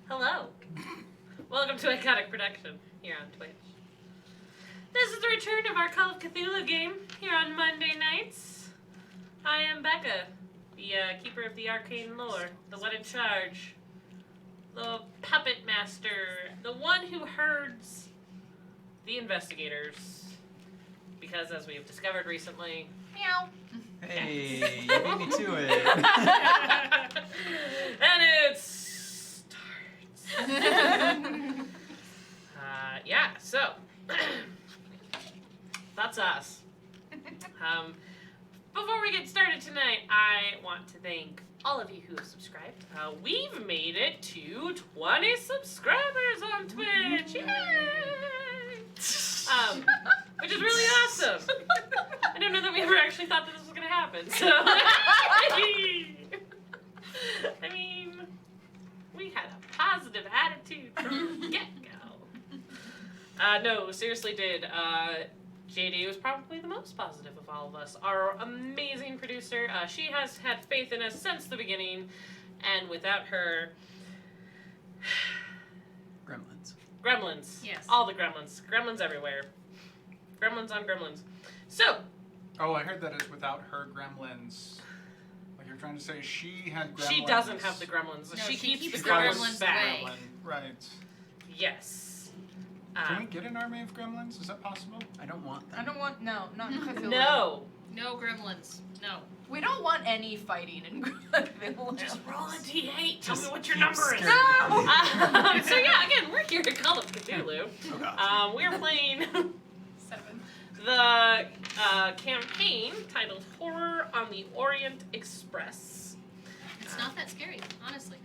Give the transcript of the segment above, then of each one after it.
Hello. Welcome to Iconic Production here on Twitch. This is the return of our Call of Cthulhu game here on Monday nights. I am Becca, the keeper of the arcane lore, the one in charge, the puppet master, the one who herds the investigators. Because as we have discovered recently, meow. Hey, you beat me to it. And it starts. Yeah, so that's us. Before we get started tonight, I want to thank all of you who have subscribed. We've made it to 20 subscribers on Twitch. Yay! Which is really awesome. I don't know that we ever actually thought that this was going to happen. So, I mean, we had a positive attitude from the get-go. No, seriously did. JD was probably the most positive of all of us. Our amazing producer. She has had faith in us since the beginning. And without her... Gremlins. Yes. All the gremlins. Gremlins everywhere. Gremlins on gremlins. So. Oh, I heard that is without her gremlins. Like you're trying to say she had gremlins. She doesn't have the gremlins. No, she keeps the gremlins gremlins back. away. Right. Yes. Can we get an army of gremlins? Is that possible? I don't want them. I don't want, no, not in Cthulhu. No. No gremlins. No. We don't want any fighting in Cthulhu. Just roll a d8. Tell me what your keep number is. scaring So yeah, again, we're here to Call of Cthulhu. Oh, God. We're playing 7. the campaign titled Horror on the Orient Express. It's not that scary, honestly.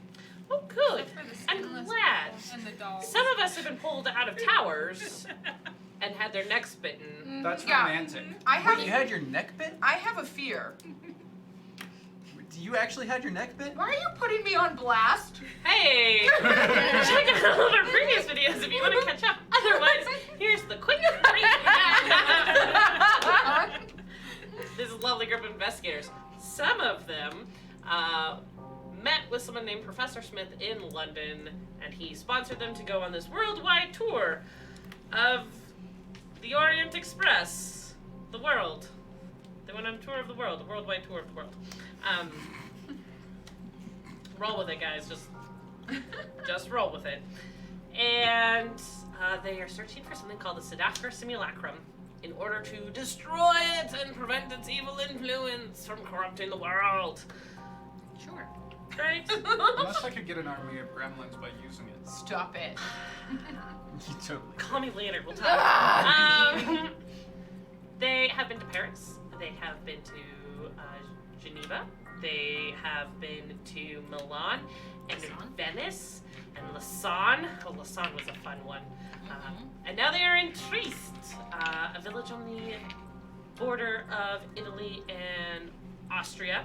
Oh, good. I'm glad. And the dogs. Some of us have been pulled out of towers and had their necks bitten. That's Yeah. romantic. I have, Wait, you had your neck bit? I have a fear. You actually had your neck bit? Why are you putting me on blast? Hey! Check out all of our previous videos if you want to catch up. Otherwise, here's the quick recap. This is a lovely group of investigators. Some of them met with someone named Professor Smith in London, and he sponsored them to go on this worldwide tour of the Orient Express. The world. They went on a tour of the world, a worldwide tour of the world. Roll with it, guys. Just roll with it. And they are searching for something called the Siddhakar Simulacrum in order to destroy it and prevent its evil influence from corrupting the world. Sure. Right? Unless I could get an army of gremlins by using it. Stop it. You totally. Call me later. We'll talk. They have been to Paris. They have been to Geneva. They have been to Milan and Lausanne? Venice and Lausanne. Oh, Lausanne was a fun one. And now they are in Trieste, a village on the border of Italy and Austria.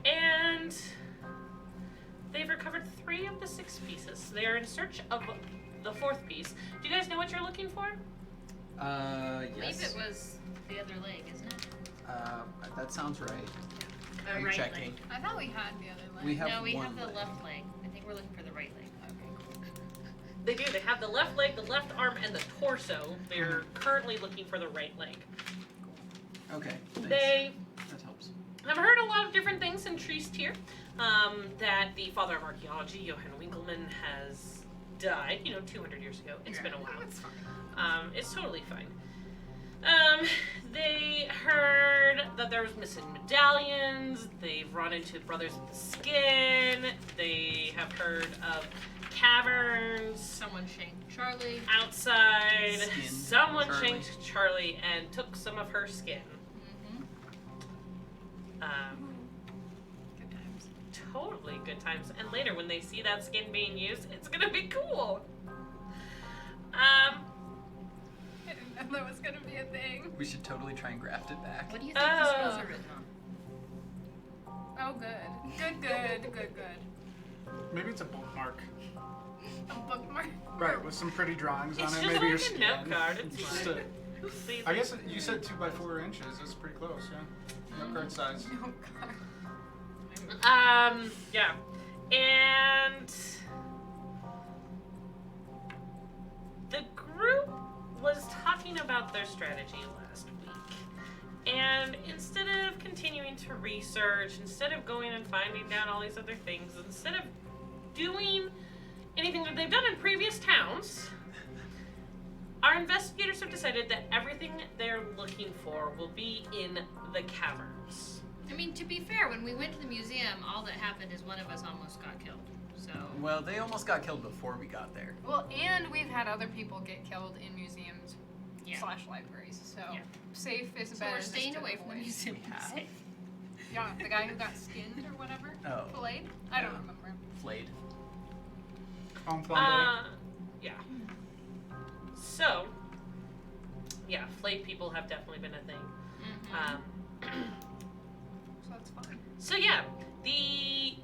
And they've recovered 3 of the 6 pieces. They are in search of the 4th piece. Do you guys know what you're looking for? I believe Yes. it was the other leg, isn't it? That sounds right. The Are you right checking? leg. I thought we had the other leg. We have No, we one have the leg. left leg. I think we're looking for the right leg. They do. They have the left leg, the left arm, and the torso. They're currently looking for the right leg. Okay. Thanks. They That helps. I've heard a lot of different things in Trieste here. That the father of archaeology, Johann Winkelmann, has died, 200 years ago. It's been a while. It's fine. It's totally fine. They heard that there was missing medallions. They've run into Brothers of the Skin. They have heard of caverns Someone shanked Charlie. outside. Skin Someone Charlie. shanked Charlie and took some of her skin. Good times. Totally good times. And later, when they see that skin being used, it's gonna be cool. I didn't know that was gonna be a thing. We should totally try and graft it back. What do you think the scrolls are written on? Oh, good. Maybe it's a bookmark. A bookmark. Right, with some pretty drawings It's on it. just Maybe your like a skin. note card. It's Just fine. a- I guess you said 2 by 4 inches. That's pretty close, yeah. Note card size. Oh, God. Yeah. And the group was talking about their strategy last week. And instead of continuing to research, instead of going and finding down all these other things, instead of doing anything that they've done in previous towns, our investigators have decided that everything they're looking for will be in the caverns. I mean, to be fair, when we went to the museum, all that happened is one of us almost got killed. So. Well, they almost got killed before we got there. Well, and we've had other people get killed in museums Yeah. / libraries, so Yeah. safe is So better. we're just staying to away from the avoid. museum. Yeah. Safe. Yeah, the guy who got skinned or whatever. Oh. Filleted? I don't Yeah. remember. Flayed. Home flambe. Yeah. So, yeah, flayed people have definitely been a thing. So that's fine. So yeah, the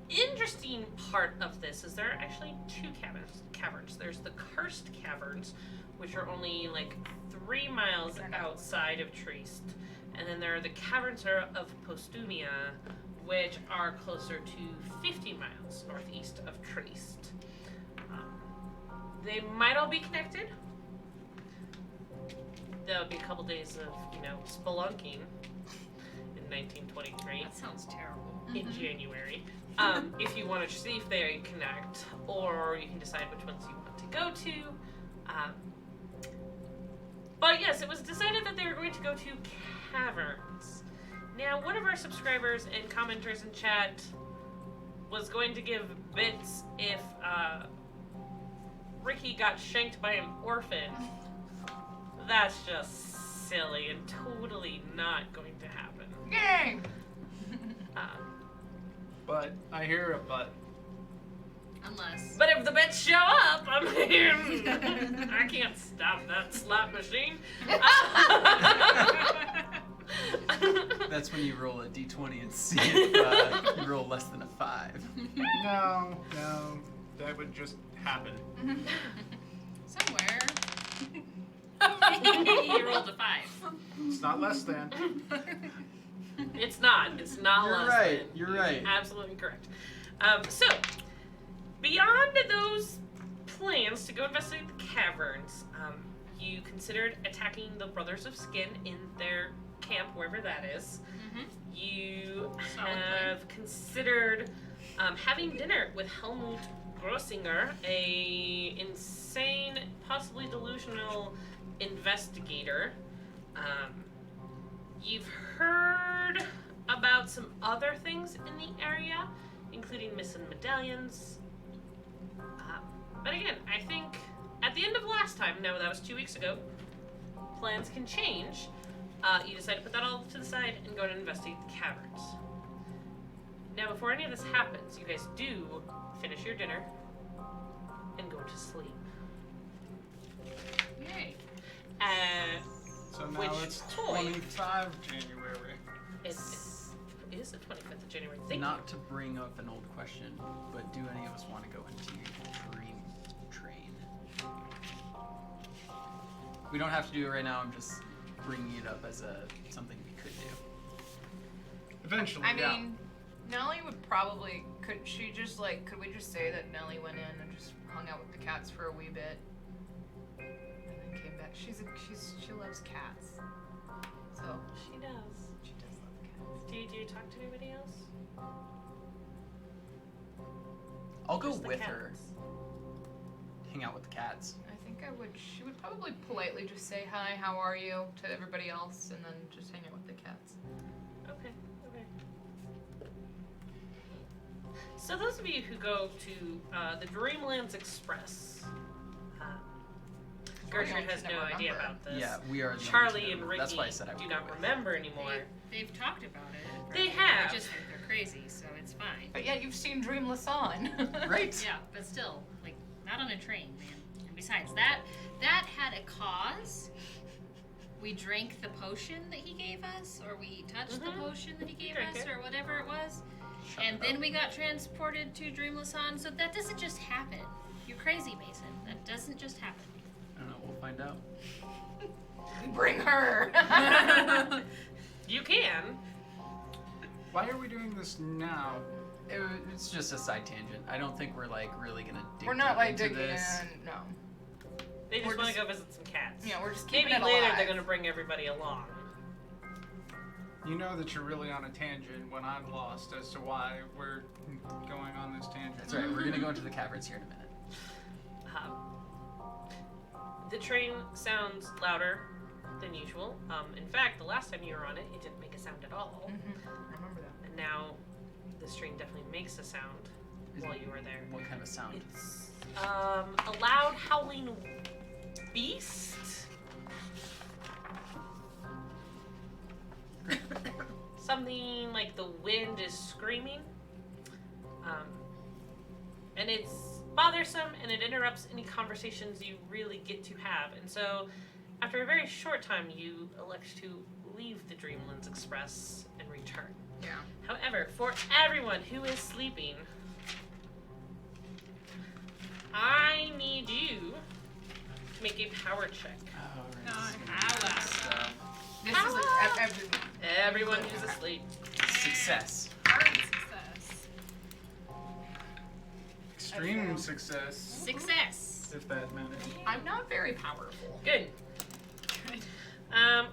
interesting part of this is there are actually two caverns. There's the Karst Caverns, which are only like 3 miles outside of Trieste. And then there are the caverns of Postumia, which are closer to 50 miles northeast of Trieste. They might all be connected. That would be a couple days of, spelunking in 1923 That sounds terrible. in January. If you want to see if they connect, or you can decide which ones you want to go to. But yes, it was decided that they were going to go to caverns. Now, one of our subscribers and commenters in chat was going to give bits if Ricky got shanked by an orphan. That's just silly and totally not going to happen. Yay! But I hear a but. Unless. But if the bits show up, I can't stop that slot machine. That's when you roll a d20 and see if you roll less than a 5. No, that would just happen. Somewhere. You rolled a 5. It's not less than. It's not. It's not You're less right, than. you're right. Absolutely correct. So, beyond those plans to go investigate the caverns, you considered attacking the Brothers of Skin in their camp, wherever that is. You Solid have considered having dinner with Halmut Grossinger, a insane, possibly delusional investigator. You've heard about some other things in the area, including missing medallions. But again, I think at the end of last time, no, that was 2 weeks ago, plans can change. You decide to put that all to the side and go and investigate the caverns. Now, before any of this happens, you guys do finish your dinner and go to sleep. Yay. So now Which it's toy? 25 January. It is the 25th of January. Thank Not to bring up an old question, but do any of us want to go into Dream Train? We don't have to do it right now. I'm just bringing it up as something we could do. Eventually, I yeah. mean, Nellie would probably. Could we just say that Nellie went in and just hung out with the cats for a wee bit, and then came back? She loves cats, so She does. she does love cats. Do you talk to anybody else? I'll go Just the with her. cats. Hang out with the cats. I think I would. She would probably politely just say hi, how are you, to everybody else, and then just hang out with the cats. Okay. So those of you who go to the Dreamlands Express, Gertrude has no idea about this. Yeah, we are. the only Charlie two. and Ricky That's why I said I would do go not with. remember anymore. They've talked about it. They right? have. I just think they're crazy, so it's fine. But yet you've seen Dreamless on. Right. Yeah, but still, like, not on a train, man. And besides, that had a cause. We drank the potion that he gave us, or we touched the potion that he gave drank us, it. or whatever it was. Shut And up. then we got transported to Dreamless On, so that doesn't just happen. You're crazy, Mason. That doesn't just happen. I don't know. We'll find out. Bring her. You can. Why are we doing this now? It's just a side tangent. I don't think we're like really gonna dig We're not deep like into digging this. in. No. They just We're want to just- go visit some cats. Yeah, we're just keeping Maybe it later alive. they're gonna bring everybody along. You know that you're really on a tangent when I'm lost as to why we're going on this tangent. That's right. We're gonna go into the caverns here in a minute. The train sounds louder than usual. In fact, the last time you were on it, it didn't make a sound at all. I remember that. And now, this train definitely makes a sound while you were there. What kind of sound? It's a loud howling beast. Something like the wind is screaming. And it's bothersome and it interrupts any conversations you really get to have. And so, after a very short time, you elect to leave the Dreamlands Express and return. Yeah. However, for everyone who is sleeping, I need you to make a power check. Oh, This is Everyone who's asleep. Success. Hard success. Extreme success, Success. if that matters. I'm not very powerful. Good. Good.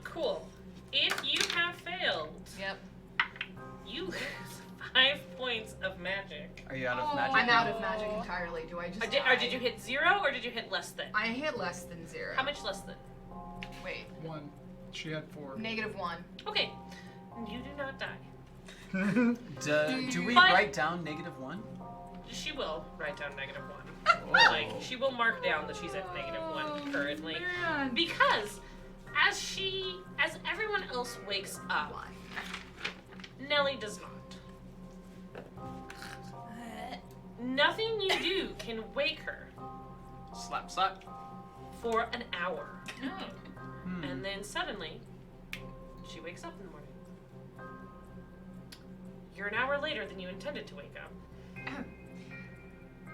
Cool. If you have failed, Yep. you lose 5 points of magic. Are you out of Oh. magic? I'm out of magic entirely. Do I just Or die? did you hit 0 or did you hit less than? I hit less than 0. How much less than? Wait. 1. She had 4. -1. Okay. You do not die. Do we But- write down -1? She will write down -1. Oh. Like, she will mark down that she's at -1 currently. Man. Because as everyone else wakes up, Nellie does not. Nothing you do can wake her Slap, slap. for an hour. No. And then suddenly, she wakes up in the morning. You're an hour later than you intended to wake up.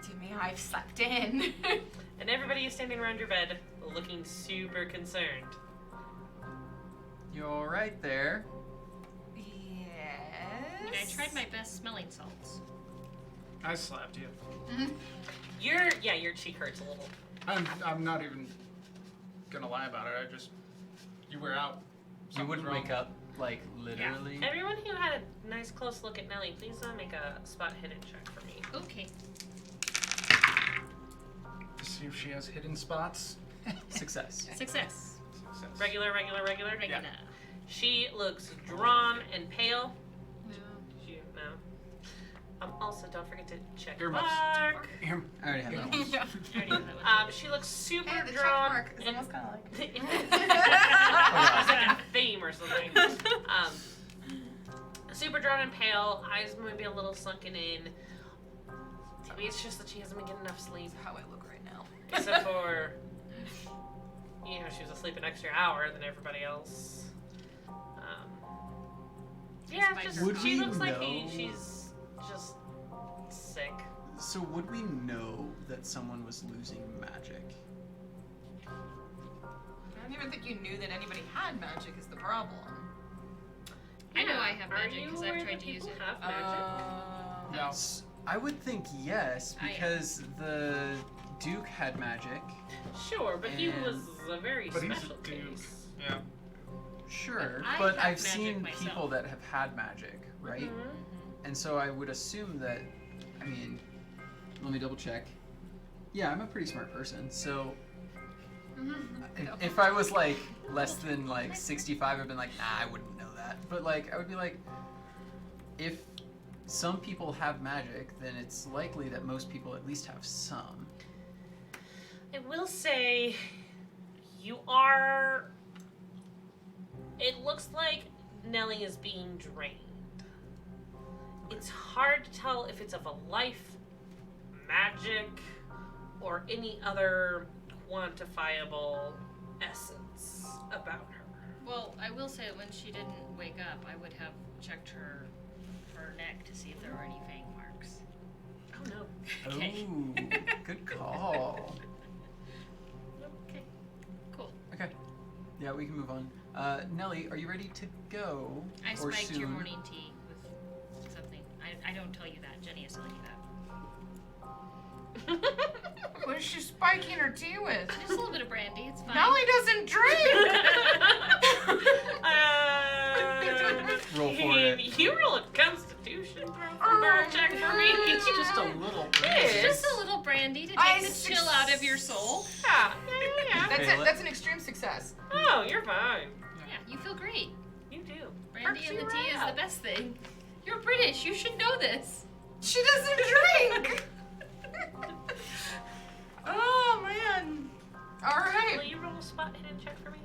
To me, I've slept in. And everybody is standing around your bed looking super concerned. You're right there. I mean, I Yes. tried my best smelling salts. I slapped you. Your cheek hurts a little. I'm not even gonna lie about it. You were out. You Something's wouldn't wrong. wake up, like, literally. Everyone who had a nice close look at Nellie, please make a spot hidden check for me. Okay. To see if she has hidden spots. Success. Success. Success. Regular. Regular. She looks drawn and pale. No. Did you know? Also, don't forget to check Earmuffs. mark. Here. I already have that one. Yeah. I already knew that was She looks super Hey, the check drawn. mark is and- almost kind of like. It's like a theme or something. Super drawn and pale, eyes maybe a little sunken in. Maybe it's just that she hasn't been getting enough sleep. How I look right now. Except for, she was asleep an extra hour than everybody else. Yeah, Would she we looks like know- she's just sick. So would we know that someone was losing magic? I don't even think you knew that anybody had magic is the problem. I know I have Are magic you because aware I've that tried to use people it. have magic? No. I would think yes, I am. because the Duke had magic. Sure, but he And- was a very But he's a special dude. case. Yeah. Sure, I but have I've magic seen myself. people that have had magic, right? Mhm. And so I would assume that, I mean, let me double check. Yeah, I'm a pretty smart person, so if I was like less than like 65, I'd been like, nah, I wouldn't know that. But like, I would be like, if some people have magic, then it's likely that most people at least have some. I will say, you are. It looks like Nellie is being drained. It's hard to tell if it's of a life, magic, or any other quantifiable essence about her. Well, I will say when she didn't wake up, I would have checked her neck to see if there were any fang marks. Oh no. Okay. Ooh, good call. Okay. Cool. Okay. Yeah, we can move on. Nellie, are you ready to go? I Or spiked your soon? morning tea with something. I don't tell you that. Jenny is telling you that. What is she spiking her tea with? Just a little bit of brandy. It's fine. Nellie doesn't drink! Roll for it. You roll a Constitution check for me. It's just a little. It's just a little brandy to take the chill out of your soul. Yeah. That's an extreme success. Oh, you're fine. Yeah, you feel great. You do. Brandy and the Perks tea you is up. the best thing. You're British. You should know this. She doesn't drink! Oh, man. All Will right. you roll a spot hidden check for me?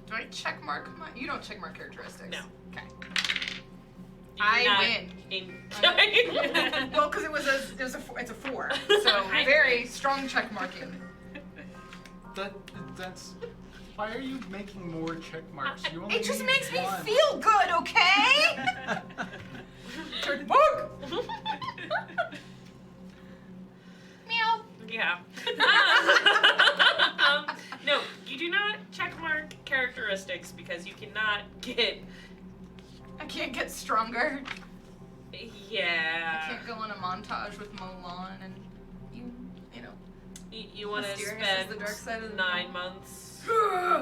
Do I check mark my... You don't check mark characteristics. No. Okay. You I cannot win. Well, because it's a 4. So very strong check marking. That's. Why are you making more check marks? You only It just need makes me one. feel good, okay? Turn book. Meow. Yeah. No, you do not check mark characteristics because you cannot get. I can't get stronger. Yeah. I can't go on a montage with Mulan and you know. You want to Mysterious spend is the dark side of the 9 months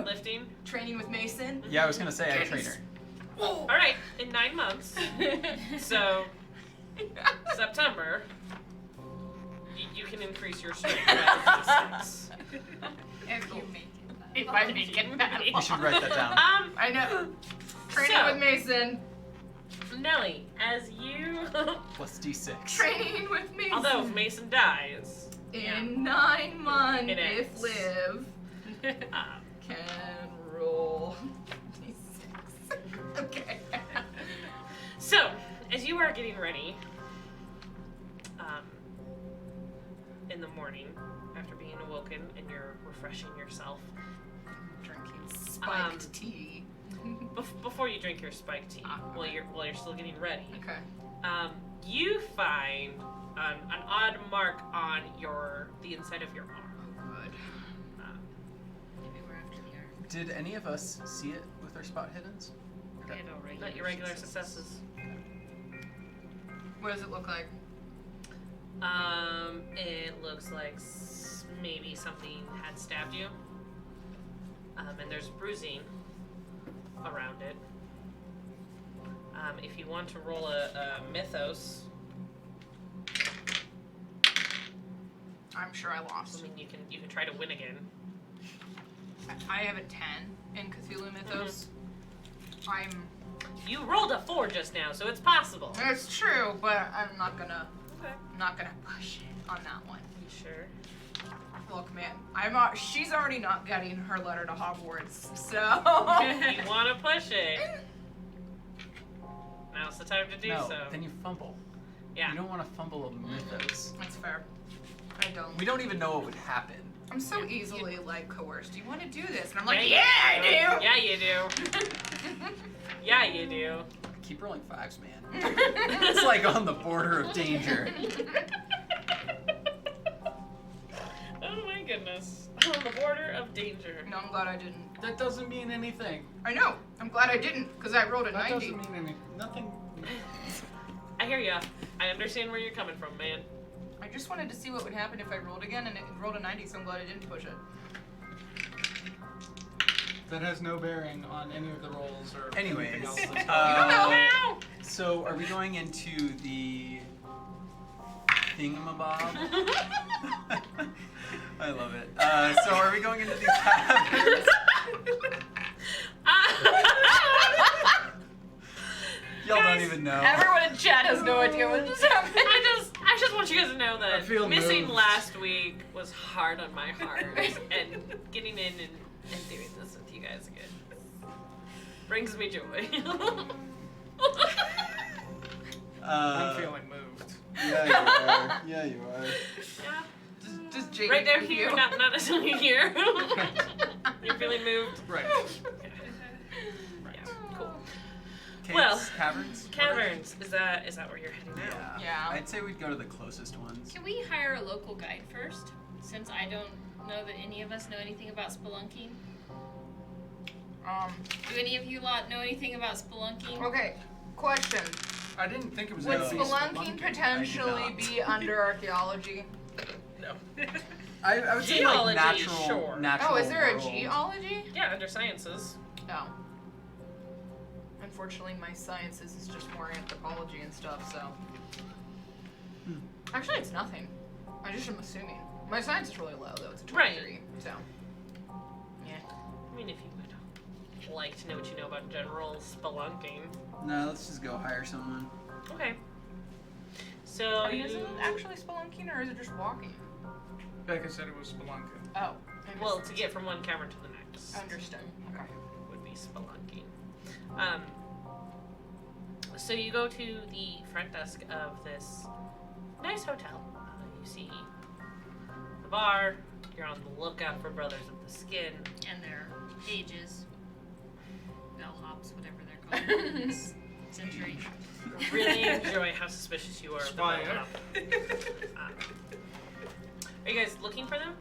lifting? Training with Mason. Yeah, I was gonna say I train her. All right, in 9 months. So September, you can increase your strength by 6. If you make it. If I make it back. You should write that down. I know. Training So- with Mason. Nellie, as you, Plus D6. Training with Mason. although if Mason dies, in 9 months, It if ends. live, um, can roll d6. Okay. so as you are getting ready, in the morning after being awoken and you're refreshing yourself, Drinking spiked tea. before you drink your spiked tea, while you're still getting ready, Okay. you find an odd mark on the inside of your arm. Good. Maybe we're after the arm. Did any of us see it with our spot hiddens? I had all Not your regular successes. What does it look like? It looks like maybe something had stabbed you. And there's bruising around it. If you want to roll a mythos, I'm sure I I lost. mean you can try to win again. I have a 10 in Cthulhu Mythos. You rolled a 4 just now, so it's possible. That's true, but I'm not gonna Okay. push it on that one. You sure? Look, man, she's already not getting her letter to Hogwarts, so. You want to push it? Now's the time to do No, so. then you fumble. Yeah. You don't want to fumble a mythos. That's fair. I don't. We don't even know what would happen. I'm so easily like coerced. Do you want to do this? And I'm like, you yeah, I do. Yeah, you do. Yeah, you do. Keep rolling 5s, man. It's like on the border of danger. Oh my goodness. On the border of danger. No, I'm glad I didn't. That doesn't mean anything. I know. I'm glad I didn't, because I rolled a That 90. doesn't mean nothing. I hear ya. I understand where you're coming from, man. I just wanted to see what would happen if I rolled again, and it rolled a 90, so I'm glad I didn't push it. That has no bearing on any of the rolls or Anyways, anything else. That's know. So are we going into the thingamabob? I love it. So are we going into these caverns? Y'all Guys, don't even know. Everyone in chat has no idea what just happened. I just want you guys to know I that feel missing moved. last week was hard on my heart, and getting in and doing this with you guys again brings me joy. I'm feeling moved. Yeah, you are. Yeah, you are. Yeah. Just Jake Right there, with here, you. not necessarily here. You're feeling moved. Right. Yeah, cool. Caves, Well, caverns. Caverns. Is that where you're heading now? Yeah. Yeah. I'd say we'd go to the closest ones. Can we hire a local guide first? Since I don't know that any of us know anything about spelunking. Do any of you lot know anything about spelunking? Okay, question. I didn't think it was Would gonna be spelunking potentially not. be under archaeology? No. I would say Geology, like natural, sure. natural Oh, is there a world. geology? Yeah, under sciences. No. Unfortunately, my sciences is just more anthropology and stuff, so. Actually, it's nothing. I just am assuming. My science is really low, though. It's a 23, so. Yeah. I mean, if you would like to know what you know about general spelunking. No, let's just go hire someone. Okay. So I mean, you... is it actually spelunking, or is it just walking? Becca said it was spelunking. Oh. Well, to get from one cavern to the next Understood. Okay. would be spelunking. So you go to the front desk of this nice hotel. You see the bar. You're on the lookout for Brothers of the Skin. And their ages, bellhops, whatever they're called in this century. Really enjoy how suspicious you are of the Spy, bellhop. Are you guys looking for them?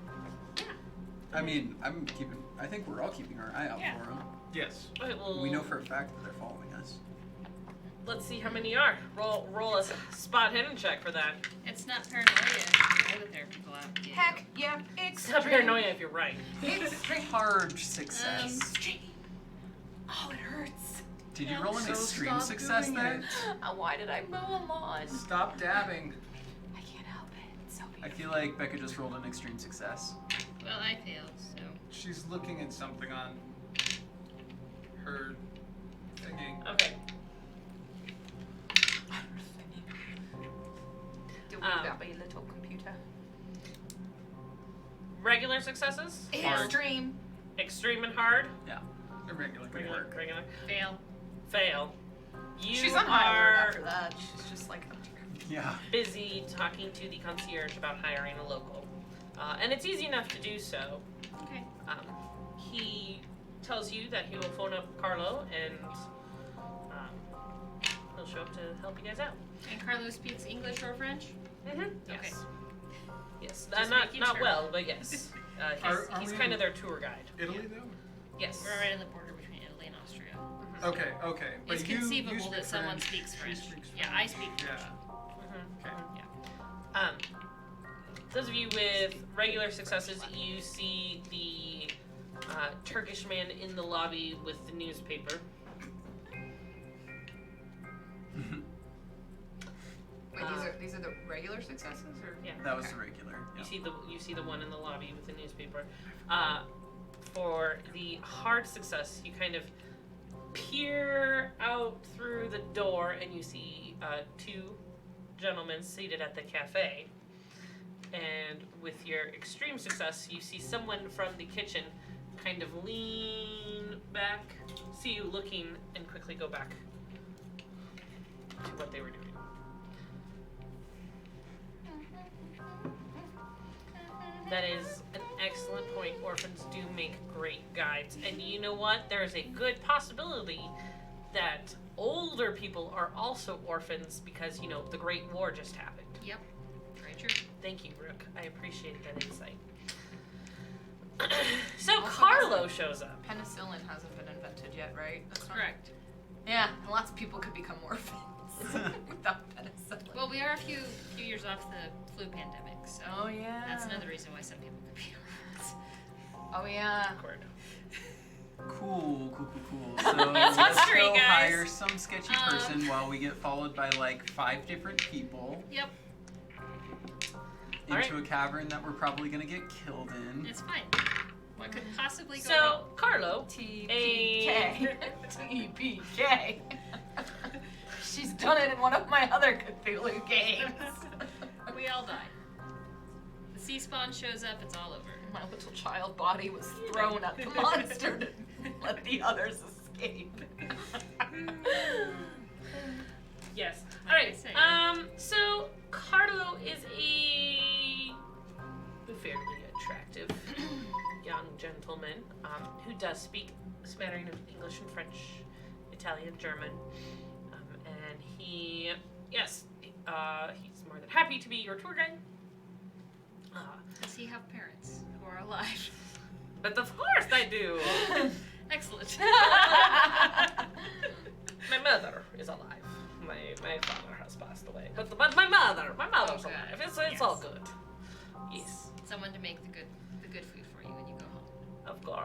I mean, I think we're all keeping our eye out Yeah. for them. Yes. Okay, well, We know for a fact that they're following us. let's see how many are. Roll a spot hidden check for that. It's not paranoia. You know that there are people out. Yeah. Heck yeah, It's not paranoia if you're right. Extreme. Hard success. Oh, it hurts. Did you roll an So extreme stop success doing then? Why did I mow a lawn? Stop dabbing. I can't help it. It's so I beautiful. feel like Becca just rolled an extreme success. Well, I failed, so. She's looking at something on her thingy. Okay. Do we Um, got a little computer? Regular successes? Extreme. Extreme and hard? Irregular. Good Regular. work. Regular. Fail. Fail. You She's on high alert are after that. She's just like, oh dear. Yeah. busy talking to the concierge about hiring a local. And it's easy enough to do so. Okay. He tells you that he will phone up Carlo and he'll show up to help you guys out. And Carlo speaks English or French? Mm-hmm. Yes. Okay. Yes. Just Not making not sure. well, but yes. Are He's we kind in- of their tour guide. Italy though? Yes. We're right on the border between Italy and Austria. Okay. Okay. But It's you conceivable speak that someone French, speaks she French. speaks Yeah, I speak French. Yeah. Okay. Those of you with regular successes, you see the Turkish man in the lobby with the newspaper. Wait, these are the regular successes, or? Yeah. That was the regular. You Yeah. see the one in the lobby with the newspaper. For the hard success, you kind of peer out through the door and you see two gentlemen seated at the cafe. And with your extreme success, you see someone from the kitchen kind of lean back, see you looking, and quickly go back to what they were doing. That is an excellent point. Orphans do make great guides. And you know what? There is a good possibility that older people are also orphans because, the Great War just happened. Yep. Very true. Thank you, Brooke. I appreciate that insight. So Also, Carlo shows up. Penicillin hasn't been invented yet, right? That's correct. Yeah, and lots of people could become orphans without penicillin. Well, we are a few years off the flu pandemic, so Oh yeah. that's another reason why some people could be orphans. Oh yeah. Awkward. Cool. So let's history, go guys. hire some sketchy person while we get followed by like 5 different people Yep, into a cavern that we're probably gonna get killed in. it's fine. What could possibly go So wrong? Carlo, TPK. TPK. She's done it in one of my other Cthulhu games. We all die. The sea spawn shows up, it's all over. My little child body was thrown at the monster to let the others escape. yes. All right. say. So Carlo is a fairly attractive young gentleman who does speak a smattering of English and French, Italian, German, and he's more than happy to be your tour guide. Does he have parents who are alive? But of course I do. Excellent. My mother is alive. My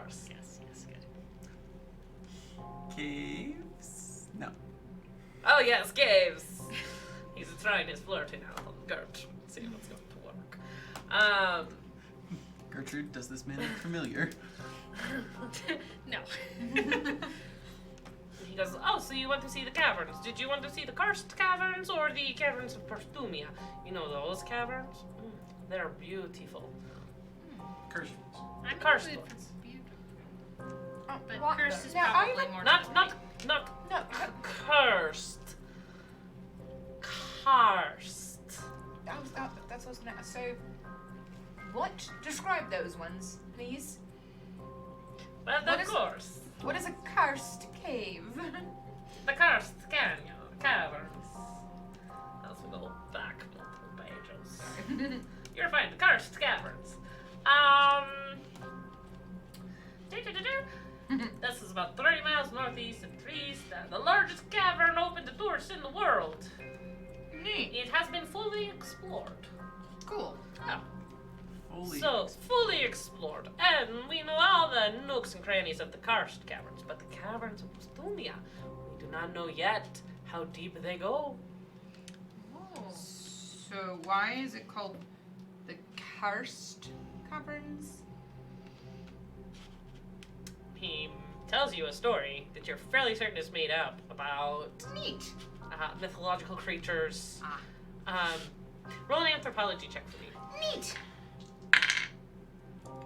course. Yes, good. Caves? No. Oh yes, caves. He's trying his flirting out on Gertrude. See what's going to work. Gertrude, does this man look familiar? No. He goes, oh, so you want to see the caverns? Did you want to see the Karst Caverns or the caverns of Perstumia? You know those caverns? They're beautiful. Cursed. I'm Karst good ones. for beautiful. Oh, But what Karst the- is now, probably I even- more Not No. cursed. Karst. That's what I was gonna. So, what? Describe those ones, please. Well, What of is- course. What is a karst cave? The Karst Canyon Caverns. As we go back multiple pages. You're fine. The Karst Caverns. This is about 30 miles northeast of Trieste. The largest cavern open to tourists in the world. Neat. It has been fully explored. Cool. Fully explored. And we know all the nooks and crannies of the Karst Caverns, but the caverns of Perstumia, we do not know yet how deep they go. So why is it called the Karst Caverns? He tells you a story that you're fairly certain is made up about Neat. mythological creatures. Ah. Roll an anthropology check for me. Neat.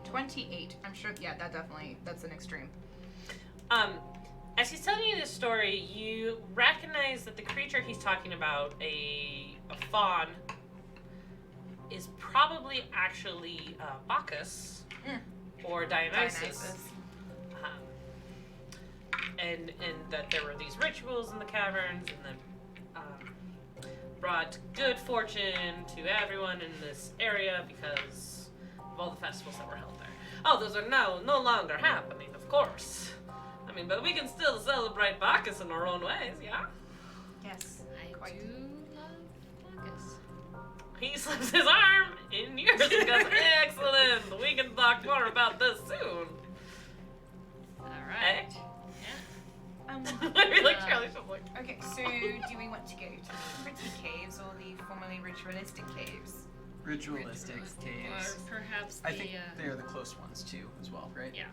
28. I'm sure. Yeah, that's an extreme. As he's telling you this story, you recognize that the creature he's talking about, a faun, is probably actually Bacchus or Dionysus. And that there were these rituals in the caverns, and that brought good fortune to everyone in this area because of all the festivals that were held there. Oh, those are now no longer happening, of course. I mean, but we can still celebrate Bacchus in our own ways, yeah? Yes. I Quite. do love Bacchus. He slips his arm in yours and goes, excellent! We can talk more about this soon. Alright. I feel like Charlie should like. Okay, so do we want to go to the pretty caves or the formerly ritualistic caves? Ritualistic caves. Or perhaps I the, think they are the close ones too, as well, right? Yeah.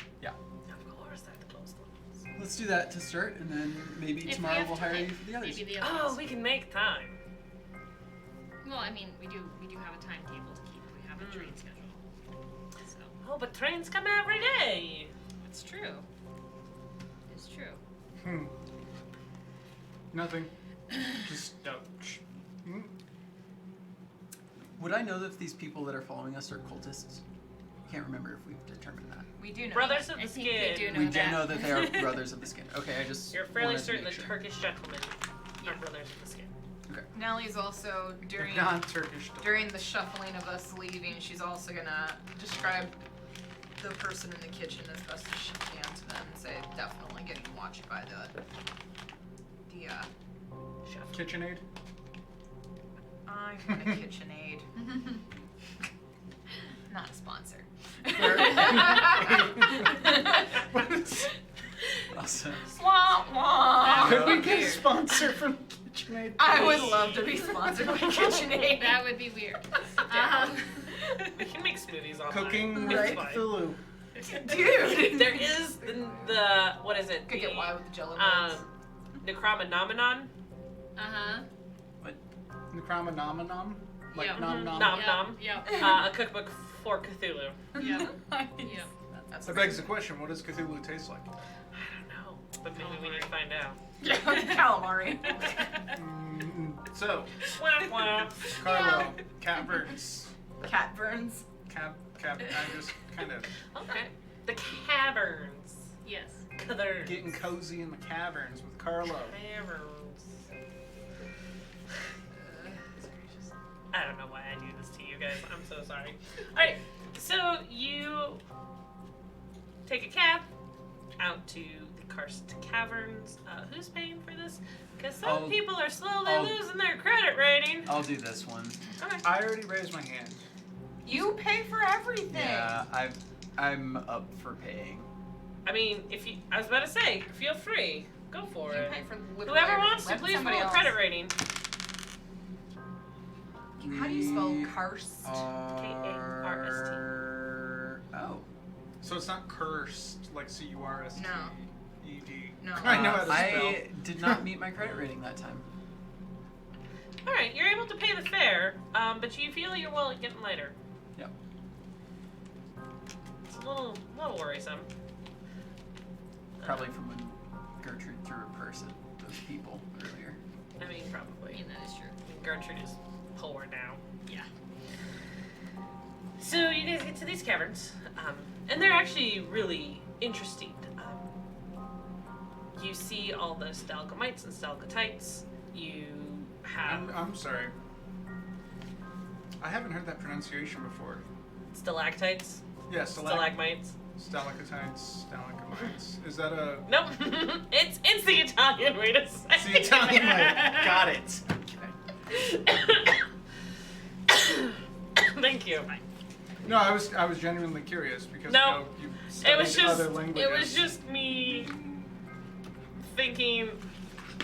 Of course, they're the close ones. Let's do that to start, and then maybe If we tomorrow have we'll hire time, you for the others. Maybe the other Oh, ones. we can make time. Well, I mean, we do have a timetable to keep. We have a train schedule. So Oh, but trains come every day. it's true. It's true. Nothing. Just Would I know if these people that are following us are cultists? I can't remember if we've determined that. We do know. Brothers of I the think they Skin. do We know do that. know that they are brothers of the skin. Okay, I just You're fairly wanted to certain make that sure. Turkish gentlemen are brothers of the skin. Nellie's also during non-Turkish. during the shuffling of us leaving, she's also gonna describe the person in the kitchen as best as she can to them and say definitely getting watched by the Chef. KitchenAid. I want a KitchenAid. Not a sponsor. Awesome. Wah, wah. Could we Weird. get a sponsor from KitchenAid? I would love to be sponsored by KitchenAid. That would be weird. We can make smoothies online. Cooking It's with fine. Cthulhu. Dude. There is the what is it? Could The, get wild with the jello um, beans. Necromonomenon. Uh-huh. Necromonomenon? Like Yeah. nom nom. Nom Yep. nom. Yep. A cookbook for Cthulhu. Yep. Nice. Yep. That's That begs the question, what does Cthulhu taste like? I don't know, but maybe we need to find out. calamari. So, Wah, wah. Carlo, Caverns. Cat burns. I just kind of Okay. The caverns. Yes. Caverns. getting cozy in the caverns with Carlo. Caverns. I don't know why I do this to you guys. I'm so sorry. Alright, so you take a cab out to the Karst Caverns. Who's paying for this? Because some people are slowly losing their credit rating. I'll do this one. Okay. I already raised my hand. You pay for everything. Yeah, I'm up for paying. I mean, I was about to say, feel free. Go for You it. pay for literally Whoever everything. wants to, Let please somebody roll a else. credit rating. How do you spell Karst? Karst. Oh. So it's not cursed, like C-U-R-S-T-E-D. No. I know how to spell. I did not meet my credit rating that time. All right, you're able to pay the fare, but you feel your wallet getting lighter. Yep. It's a little worrisome. Probably from when Gertrude threw her purse at those people earlier. I mean, I probably. mean, that is true. Gertrude is poor now. Yeah. So you guys get to these caverns, and they're actually really interesting. You see all the stalagmites and stalactites. You have I'm sorry. I haven't heard that pronunciation before. stalactites, Yeah, stalagmites. stalactites, stalagmites. Is that a... Nope, it's the Italian way to say. It's the Italian way. Got it. Thank you. No, I was genuinely curious because No, you It studied was just other languages. it was just me thinking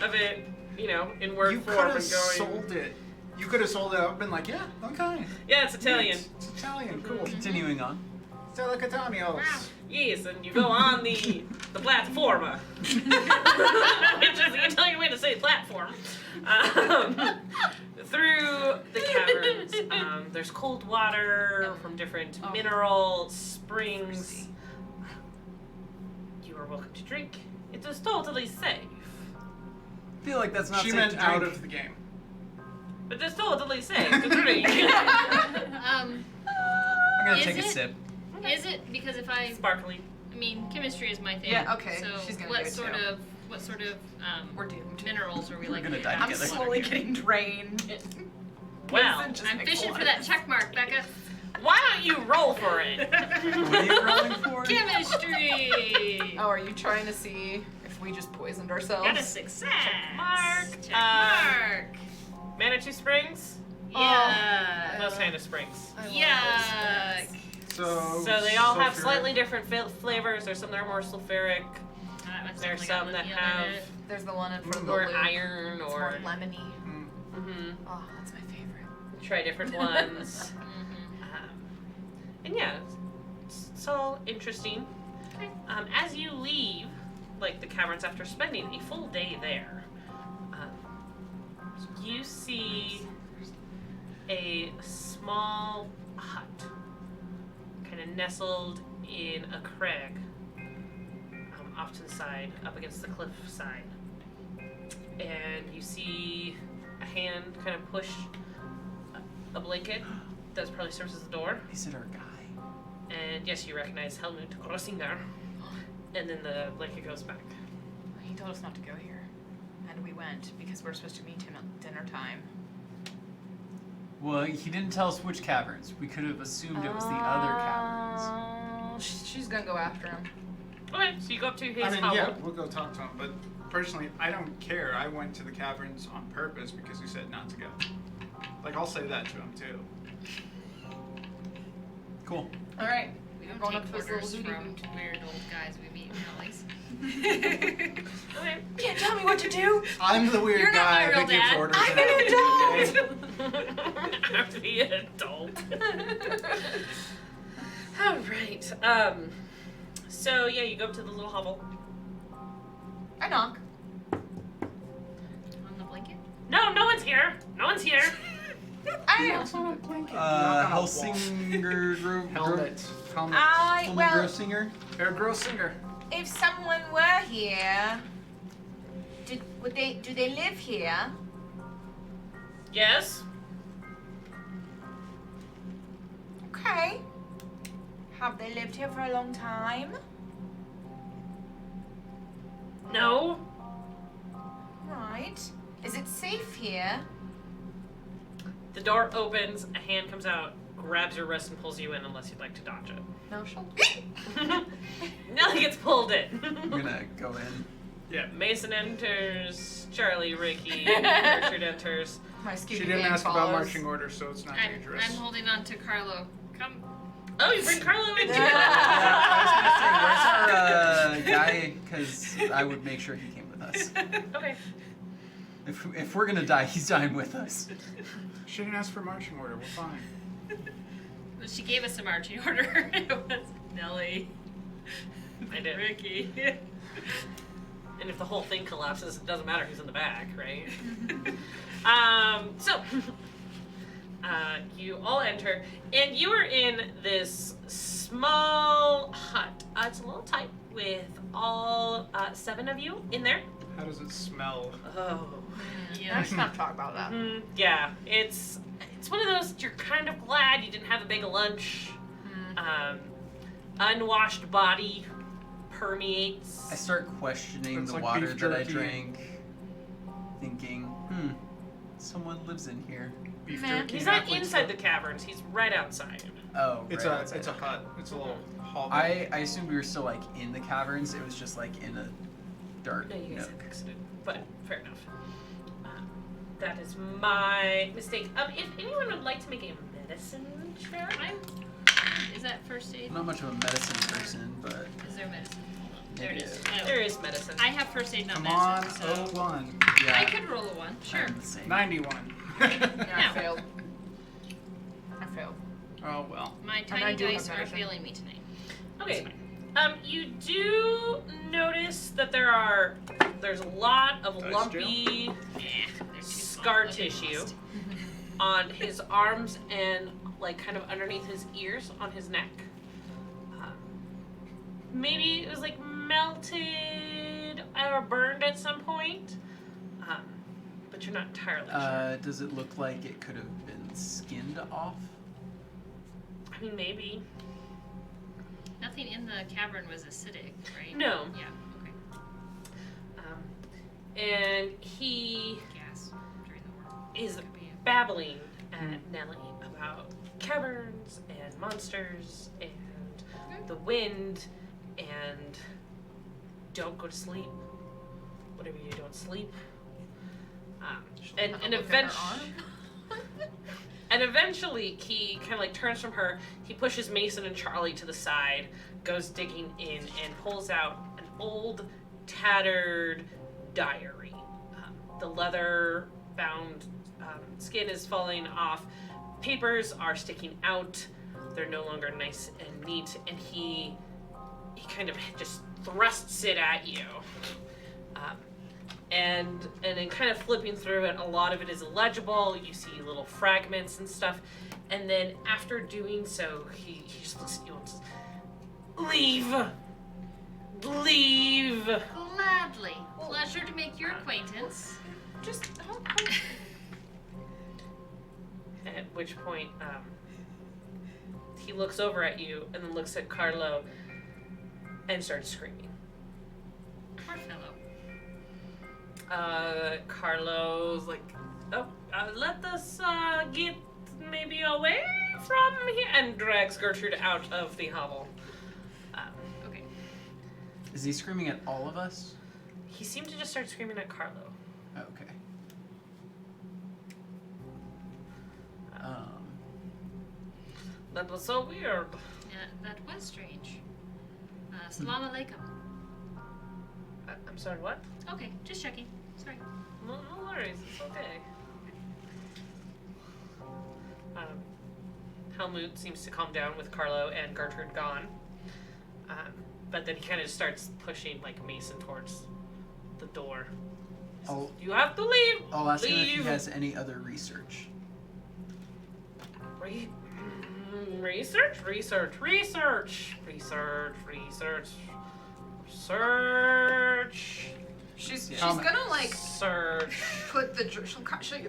of it, in word You form could and have going. sold it. You could have sold it out and been like, yeah, okay. Yeah, it's Italian. It's Italian, cool. Continuing on. Stalactianios. Yes, and you go on the platforma, which is the Italian way to say platform. Through the caverns, there's cold water from different mineral springs. You are welcome to drink. It is totally safe. I feel like that's not She safe meant to drink. out of the game. But it's totally safe to drink. I'm gonna Is take a it? sip. Is it because if I Sparkly. mean, chemistry is my thing. Yeah, okay, So she's gonna what do it sort too. of We're doomed. minerals are we We're like? gonna die I'm together. slowly getting drained. Well, Poison just I'm makes fishing a for lot that of check mark, Becca. why don't you roll for it? What are you rolling for? Chemistry. Oh, are you trying to see if we just poisoned ourselves? Got a success. mark. Check mark. Manitou Springs? Yeah. Those kind of springs. I love Yuck. So they all have sulfuric. slightly different flavors. There's some that are more sulfuric. There's some that have There's the one in front of the more loop. iron It's or more lemony. mhm, Oh, that's my favorite. try different ones. And yeah, it's all interesting. As you leave, the caverns after spending a full day there, you see a small hut, kind of nestled in a crag, off to the side, up against the cliff side. And you see a hand kind of push a blanket that probably serves as a door. Is it our guy? And yes, you recognize Halmut Grossinger. And then the blanket goes back. He told us not to go here. And we went because we're supposed to meet him at dinner time. Well, he didn't tell us which caverns. We could have assumed it was the other caverns. She's gonna go after him. Okay, so you go up to his I mean, hovel. yeah, we'll go talk to him. But personally, I don't care. I went to the caverns on purpose because he said not to go. I'll say that to him too. Cool. Alright. We don't Going take up to his orders little from weird old guys we meet in alleys. Okay. You can't tell me what to do! I'm the weird You're not guy my real that gives dad. orders. I'm in an everything, adult! okay? I have to be an adult. All right. So yeah, you go up to the little hovel. I knock. On the blanket? No, no one's here. No one's here. Helsinger Helmet. Well, Grossinger. Herr Grossinger. if someone were here, do they live here? Yes. Okay. Have they lived here for a long time? No. Right. Is it safe here? The door opens. A hand comes out, grabs your wrist, and pulls you in. Unless you'd like to dodge it. No, she'll. Nellie gets pulled in. I'm gonna go in. Yeah. Mason enters. Charlie, Ricky, Gertrude enters. My Scooby She didn't gang ask about follows. marching orders, so it's not dangerous. I'm holding on to Carlo. Come. Oh, you bring Carlo into it. Yeah, I was gonna say, where's our guy? Because I would make sure he came with us. Okay. If we're gonna die, he's dying with us. She didn't ask for marching order. We're fine. Well, she gave us a marching order. It was Nellie. I did. Ricky. And if the whole thing collapses, it doesn't matter who's in the back, right? So, you all enter, and you are in this small hut. It's a little tight with all 7 of you in there. How does it smell? Oh. Yeah. Let's not talk about that. Yeah, it's one of those, you're kind of glad you didn't have a big lunch. Unwashed body permeates. I start questioning It's the like water beef that I jerky. drank, thinking, someone lives in here. Beef Man, jerky. He's and not athlete's inside foot. the caverns, he's right outside. Oh, It's right a outside. it's a hut. It's a little hovel. I assumed we were still like in the caverns. It was just like in a dark No, you guys nook. have exited, but fair enough. That is my mistake. If anyone would like to make a medicine check. Is that first aid? I'm not much of a medicine person, but Is there medicine? Hold on. There it Maybe is. it- Oh. There is medicine. I have first aid, not Come on, medicine. So 01. yeah, I could roll a 1. Sure. I'm the same. 91. Yeah, I No. failed. I failed. Oh well. My I tiny do have dice are medicine. failing me tonight. Okay. You do notice that there's a lot of Dice lumpy Yeah, they're too scar small. They'll get tissue lost. on his arms and like kind of underneath his ears on his neck. Maybe it was like melted or burned at some point, but you're not entirely sure. Does it look like it could have been skinned off? I mean, maybe. Nothing in the cavern was acidic, right? No. Yeah. Okay. And he Gas during the war. is Could be it. babbling at Nellie about caverns and monsters and the wind and don't go to sleep. Whatever you do, don't sleep. And Look at her eventually, and eventually he kind of like turns from her. He pushes Mason and Charlie to the side, goes digging in, and pulls out an old, tattered diary. The leather-bound skin is falling off. Papers are sticking out. They're no longer nice and neat, and he kind of just thrusts it at you. And then kind of flipping through it, a lot of it is illegible. You see little fragments and stuff. And then after doing so, he just looks at you and says, "Leave! Leave!" Gladly. Pleasure to make your acquaintance. Just At which point, he looks over at you and then looks at Carlo and starts screaming. Poor fellow. Carlo's like, "Oh, let us get maybe away from here," and drags Gertrude out of the hovel. Okay. Is he screaming at all of us? He seemed to just start screaming at Carlo. Oh, okay. That was so weird. Yeah, that was strange. Salam alaikum. I'm sorry, what? Okay, just checking. Sorry. No worries, it's okay. Halmut seems to calm down with Carlo and Gertrude gone. But then he kind of starts pushing like Mason towards the door. He says, I'll- "You have to leave! I'll ask him if he Leave!" has any other research. Research. she's Helmet. gonna like Search. put the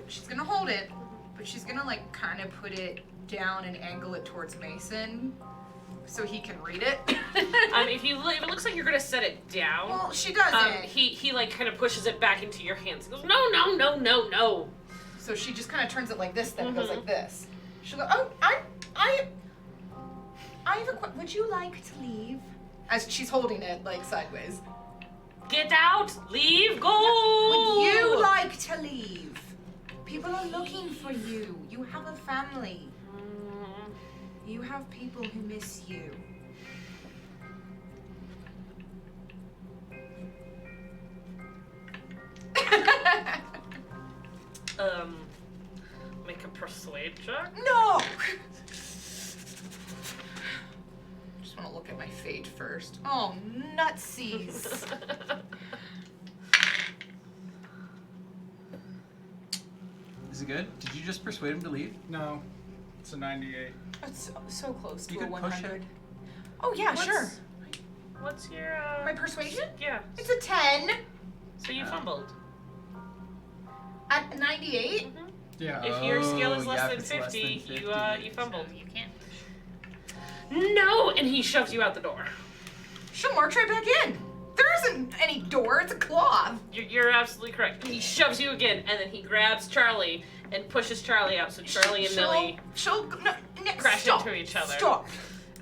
she's gonna hold it, but she's gonna like kind of put it down and angle it towards Mason, so he can read it. If it looks like you're gonna set it down, Well, she doesn't. he like kind of pushes it back into your hands. He goes, no. So she just kind of turns it like this, then it Mm-hmm. goes like this. She'll go, "Oh, I have a would you like to leave?" As she's holding it like sideways. Get out! Leave! Go! Would you like to leave? People are looking for you. You have a family. You have people who miss you. Make a persuade check. No! Just want to look at my fate first. Oh, nutsies. Is it good? Did you just persuade him to leave? No, it's a 98. That's so close You to a could push 100. it. Oh, yeah, What's- sure. What's your My persuasion? Yeah. It's a 10 So you fumbled. at 98. Yeah. If your skill is Oh, less yeah, than if it's less 50, than you 50. you fumbled. So you can't push. No, and he shoves you out the door. She'll march right back in. There isn't any door, it's a cloth. You're absolutely correct. He shoves you again, and then he grabs Charlie and pushes Charlie out. So Charlie and Nellie She'll no, crash stop. into each other. Stop.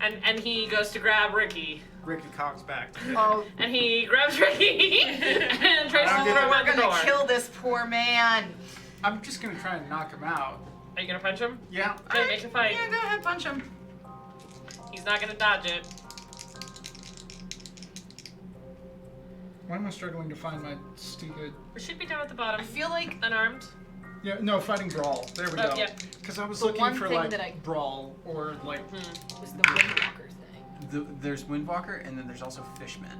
And he goes to grab Ricky, Ricky cocks back. Oh, and he grabs Ricky and tries to I don't throw get him we're out the gonna door. kill this poor man. I'm just gonna try and knock him out. Are you gonna punch him? Yeah. Okay, make a fight. Yeah, go ahead, punch him. He's not gonna dodge it. Why am I struggling to find my stupid? It should be down at the I bottom. feel like Unarmed. Yeah, no, fighting brawl. There we Oh, go. yeah. Because I was The looking one for thing like that I- brawl or like. was the Windwalker thing. There's Windwalker, and then there's also Fishman.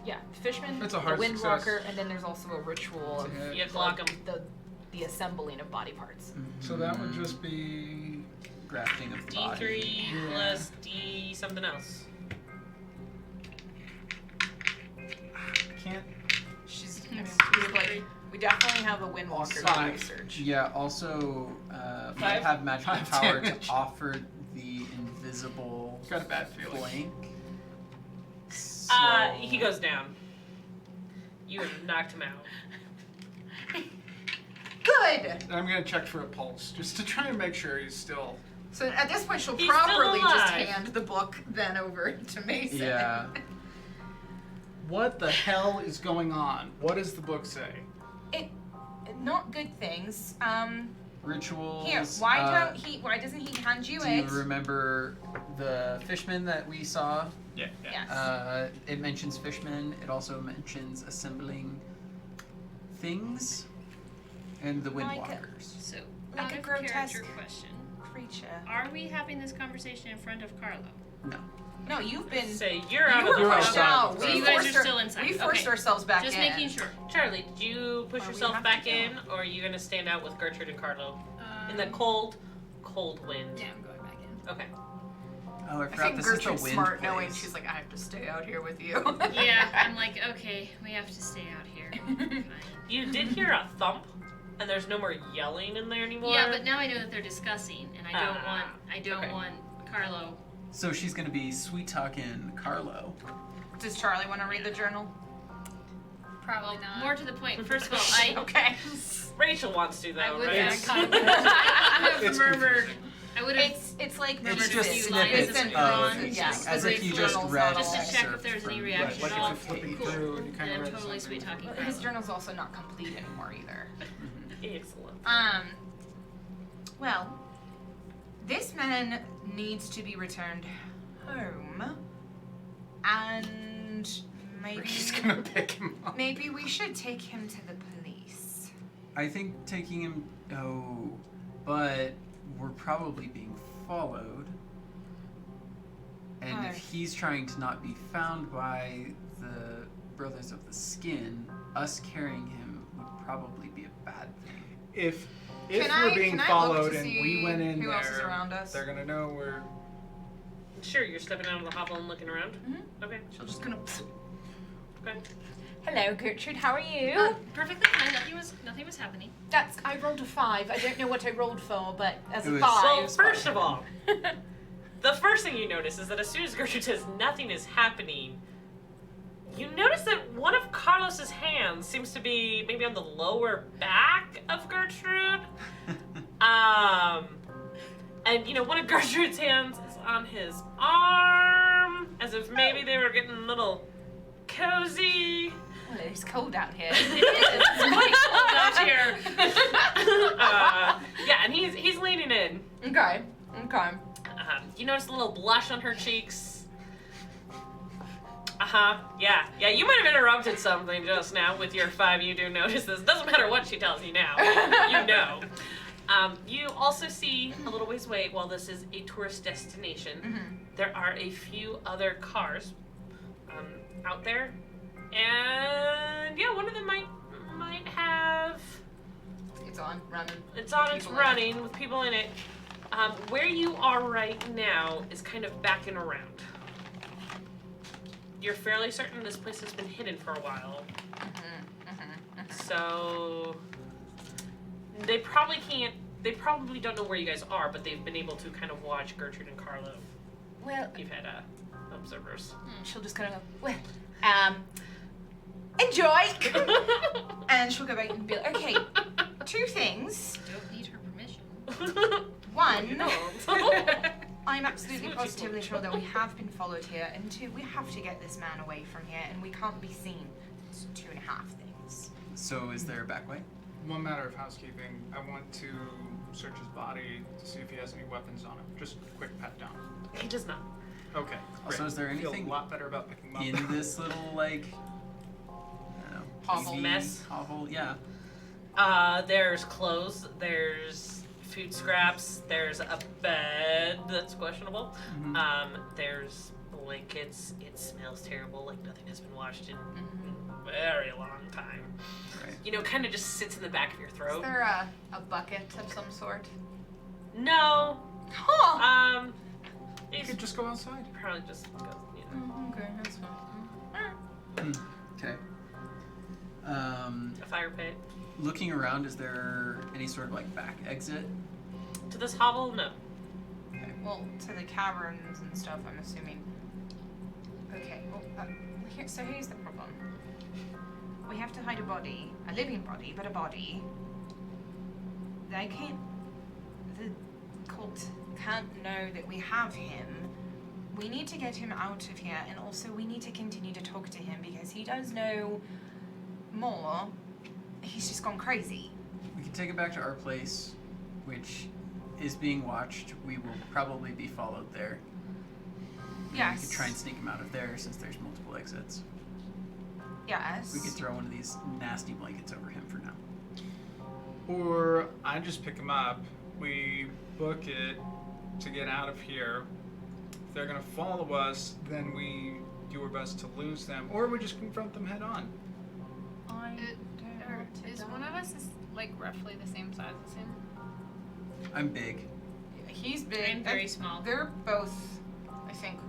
Yeah, Fishman, That's a the hard Windwalker, success. and then there's also a ritual of Yeah. You block him. the assembling of body parts. So that would just be. Grafting of the body. D3 Yeah. plus D something else. Can't. She's It's we definitely have a Windwalker to Five. research. Yeah, also, might Five? have magical Five power to damage. offer the invisible Got a bad feeling. blank. So, He goes down. You have knocked him out. Good. I'm gonna check for a pulse just to try and make sure he's still. So at this point, she'll He's still properly just alive. hand the book then over to Mason. Yeah. What the hell is going on? What does the book say? Not good things. Rituals. Here, why doesn't he hand you Do it? you remember the Fishman that we saw? Yeah. Yes. It mentions Fishman. It also mentions assembling things and the Like a- Windwalkers. So, Like out a of grotesque- character question. Creature. Are we having this conversation in front of Carlo? No. No, you've been. Say you're out you of the were You're pushed front. outside. out. So We you guys forced are still inside. We forced Okay. ourselves back Just in. making sure. Charlie, did you push Or we yourself have back to go. in, or are you gonna stand out with Gertrude and Carlo in the cold wind? Yeah, I'm going back in. Okay. Oh, I I forgot think this Gertrude's is the wind smart, place. knowing she's like, I have to stay out here with you. Yeah, I'm like, okay, we have to stay out here. Fine. You did hear a thump, and there's no more yelling in there anymore. Yeah, but now I know that they're discussing, and I don't okay. want Carlo. So she's gonna be sweet talking Carlo. Does Charlie want to read the journal? Probably not. More to the point. First of all, I Okay. Rachel wants to though, I would right? have, kind of- I would have It's murmured. confusing. I would have It's like Remember It's to just few snippets lines of of it, yeah, as if you the just journal's read not just to all- check if excerpt there's any from- reaction Like at if all. you're flipping Cool. through and you kind And of I'm read totally something. sweet talking His Carlo. journal's also not complete anymore either. Excellent. Well, this man needs to be returned home, and Ricky's gonna pick him up. maybe we should take him to the police. I think taking him. Oh, but we're probably being followed. And Why? if he's trying to not be found by the Brothers of the Skin, us carrying him would probably be a bad thing. If Can we're I- being can I look followed to and see we went in who there, else is around us? they're gonna know we're. Sure, you're stepping out of the hovel and looking around. Mhm. Okay. She's just gonna. Okay. Hello, Gertrude. How are you? Perfectly fine. Nothing was happening. I rolled a 5. I don't know what I rolled for, but as It a was- 5. Well, first of all, the first thing you notice is that as soon as Gertrude says nothing is happening, you notice that one of Carlos's hands seems to be maybe on the lower back of Gertrude. And one of Gertrude's hands is on his arm, as if maybe they were getting a little cozy. Hello, it's cold out here. It's quite cold out here. Yeah, and he's leaning in. Okay. You notice a little blush on her cheeks. Yeah. You might have interrupted something just now with your 5 you do notice this. Doesn't matter what she tells you now. You know. You also see a little ways away, while this is a tourist destination, there are a few other cars out there. And yeah, one of them might have... It's on, running. It's on, it's People in it. running with people in it. Where you are right now is kind of backing around. You're fairly certain this place has been hidden for a while. So they probably don't know where you guys are, but they've been able to kind of watch Gertrude and Carlo. Well, You've had observers. she'll just kind of go, well, enjoy! And she'll go back and be like, okay, 2 things. Don't need her permission. One, No. I'm absolutely positively sure that we have been followed here, and 2, we have to get this man away from here, and we can't be seen. It's 2.5 things. So is there a back way? One matter of housekeeping. I want to search his body to see if he has any weapons on him. Just a quick pat down. He does not. Okay. Also, great. is there I feel anything a lot better about picking him up. in this little, like, I don't know, Hovel TV mess? Hovel, yeah. There's clothes, there's food scraps, there's a bed that's questionable. There's blankets. It smells terrible, like nothing has been washed in a very long time. Right. You know, kind of just sits in the back of your Is throat. there a bucket of some sort? No. Huh! You He's could just go outside. probably just goes, you know, Okay, that's fine. Okay. a fire pit. Looking around, is there any sort of like back exit? To this hovel, no. Well, to the caverns and stuff, I'm assuming. Okay, well, here's the problem. We have to hide a body, a living body, but a body. The cult can't know that we have him. We need to get him out of here, and also we need to continue to talk to him because he does know more. He's just gone crazy. We can take it back to our place, which is being watched. We will probably be followed there. Yes. We could try and sneak him out of there since there's multiple exits. Yes. We could throw one of these nasty blankets over him for now. Or I just pick him up. We book it to get out of here. If they're gonna follow us, then we do our best to lose them, or we just confront them head on. Is one of us like roughly the same size as him? I'm big. He's big. I'm very small. They're both, I think,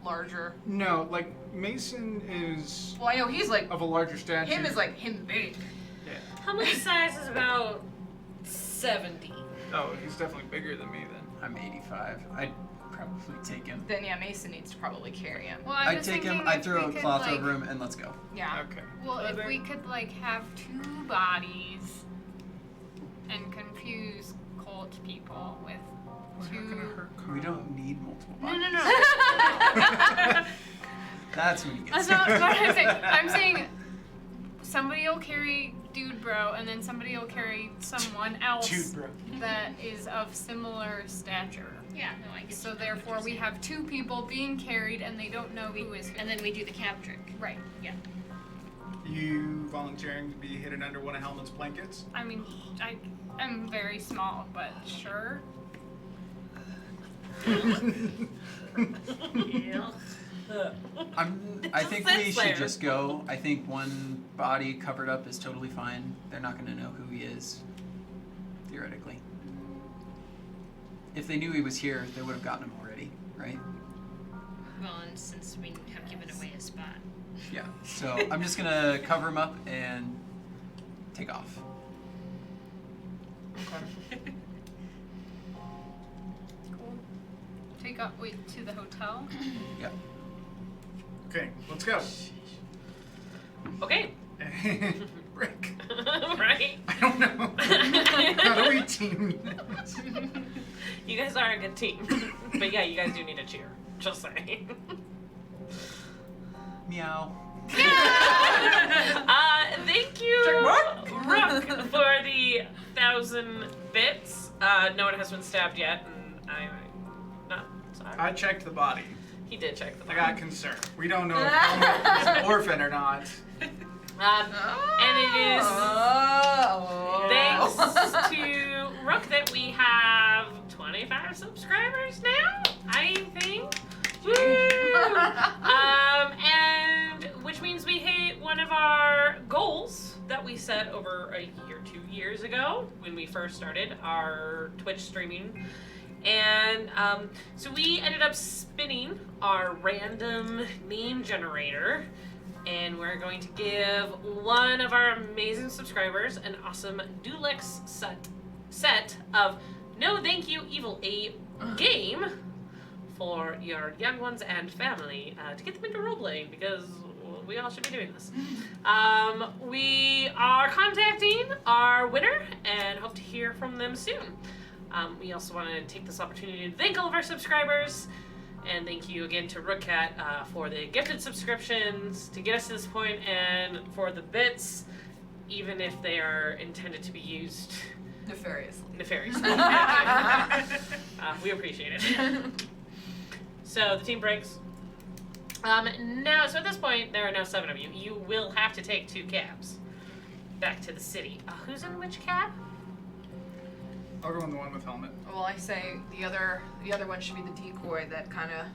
larger. No, like Mason is Well, I know he's like, of a larger stature. him is like him big. Yeah. Halmut's size is about 70. Oh, he's definitely bigger than me then. I'm 85. I'd probably take him. Then yeah, Mason needs to probably carry him. Well, I'm I'd just take him, thinking I'd if throw we a could, cloth like, over him, and let's go. Yeah. Okay. Well, if we could like have 2 bodies and confuse cult people with We're not 2. gonna hurt Carlo. We don't need multiple No, bodies. no, no. That's when you get That's not what I'm saying. I'm saying somebody will carry Dude Bro, and then somebody will carry someone else Dude, bro. that is of similar stature. Yeah, no, I get So you. therefore, we have 2 people being carried, and they don't know who is who. And then we do the cab trick. Right. You volunteering to be hidden under one of Halmut's blankets? I mean, I'm very small, but sure. Yeah. I think That's we should fair. just go. I think one body covered up is totally fine. They're not going to know who he is, theoretically. If they knew he was here, they would have gotten him already, right? Well, and since we have given away a spot. Yeah. So I'm just going to cover him up and take off. Cool. Take up. Wait, to the hotel. Yeah. Okay, let's go. Okay. Rick. Right? I don't know. How do we team this? You guys are a good team. But yeah, you guys do need a cheer. Just saying. Meow. Thank you, Rook, for the 1,000 bits. No one has been stabbed yet, and I'm not, so I checked the body. He did check the I body. got concerned. We don't know if Halmut is an orphan or not. And it is thanks to Rook that we have 25 subscribers now, I think. Woo! And which means we hit one of our goals that we set over a year, 2 years ago when we first started our Twitch streaming. And so we ended up spinning our random name generator, and we're going to give one of our amazing subscribers an awesome Dulex set of No Thank You Evil A game for your young ones and family to get them into role-playing, because we all should be doing this. We are contacting our winner and hope to hear from them soon. We also want to take this opportunity to thank all of our subscribers, and thank you again to Rookcat for the gifted subscriptions to get us to this point, and for the bits, even if they are intended to be used Nefariously. We appreciate it. So the team breaks. Now, so at this point, there are now 7 of you. You will have to take 2 cabs back to the city. Who's in which cab? I'll go on the one with Halmut. Well, I say the other one should be the decoy that kind of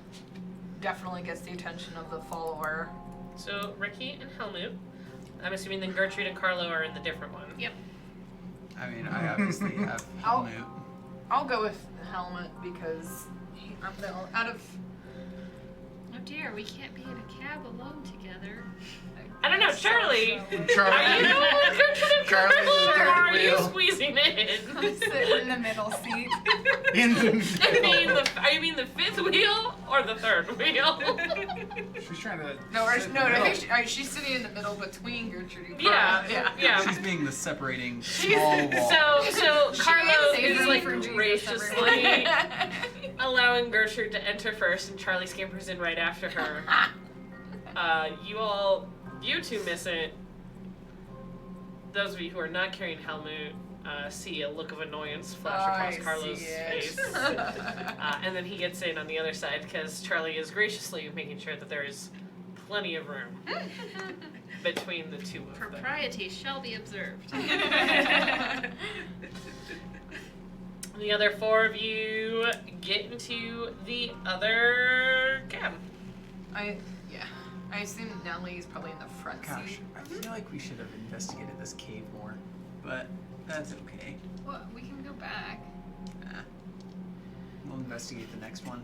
definitely gets the attention of the follower. So Ricky and Halmut. I'm assuming then Gertrude and Carlo are in the different one. Yep. I mean, I obviously have Halmut. I'll go with Halmut because out of. Oh dear, we can't be in a cab alone together. I don't know, Charlie. Are you Charlie. going with Gertrude and Charlie's Carlo, the or third are you wheel. squeezing in? I'm sitting in the middle seat. In the You mean the 5th wheel or the 3rd wheel? She's trying to. No, sit in the I middle. think she's sitting in the middle between Gertrude and Yeah. She's being the separating small wall. So Carlo She is is like for Jesus, graciously allowing Gertrude to enter first, and Charlie scampers in right after her. You two miss it. Those of you who are not carrying Halmut see a look of annoyance flash across Carlo's face. And then he gets in on the other side because Charlie is graciously making sure that there is plenty of room between the two of them. Propriety shall be observed. The other 4 of you get into the other cab. I assume Nellie's probably in the front Gosh, seat. I feel like we should have investigated this cave more, but that's okay. Well, we can go back. We'll investigate the next one.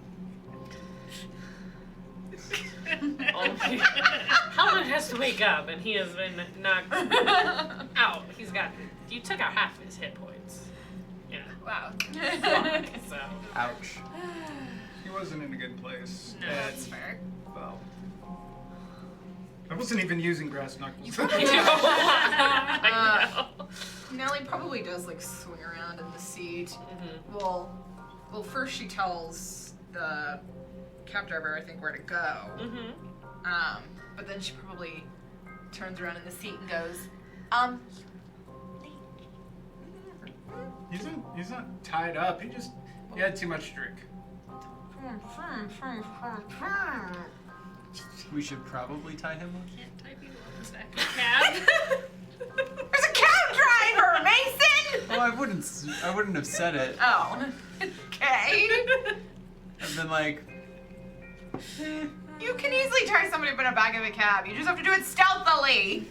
Halmut has to wake up, and he has been knocked out. You took out half of his hit points. Yeah. Wow. So. Ouch. He wasn't in a good place. No, that's fair. Well, I wasn't even using grass knuckles. I know. Nellie probably does like swing around in the seat. Mm-hmm. Well, first she tells the cab driver, I think, where to go. Mm-hmm. But then she probably turns around in the seat and goes, He's not tied up. He had too much to drink. We should probably tie him up. Can't tie people on this back of the cab. There's a cab driver, Mason! Well, I wouldn't have said it. Oh, okay. I've been like, You can easily tie somebody up in a back of a cab. You just have to do it stealthily.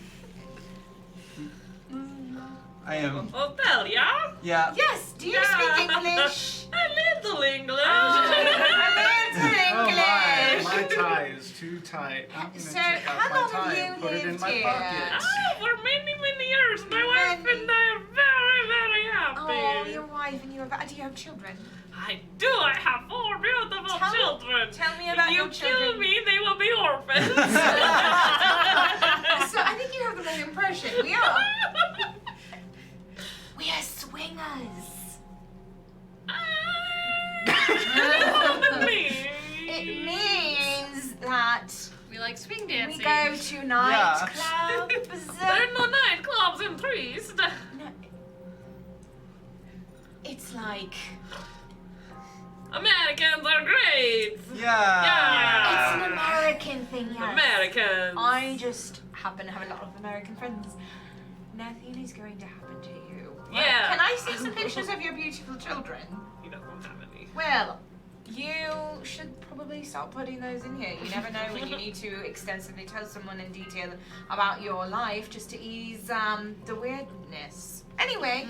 I am. Otelia? Yeah. Yes, do you speak English? A little English. A little Oh English. my tie is too tight. I'm gonna So, take how out my long have tie you and put it in lived my here? pocket. For many, many years, my wife and I are very, very happy. Oh, your wife and your do you have children? I do. I have 4 beautiful children. Tell me about If your you children. kill me, they will be orphans. So I think you have the right impression. We are swingers. It means that We like swing we dancing. go to nightclubs. There are no nightclubs in Trieste. No, it's like Americans are great! Yeah. It's an American thing, yes. Americans! I just happen to have a lot of American friends. Nothing is going to happen to you. Yeah. Can I see some pictures of your beautiful children? You don't have any. Well, you should probably start putting those in here. You never know when you need to extensively tell someone in detail about your life just to ease the weirdness. Anyway,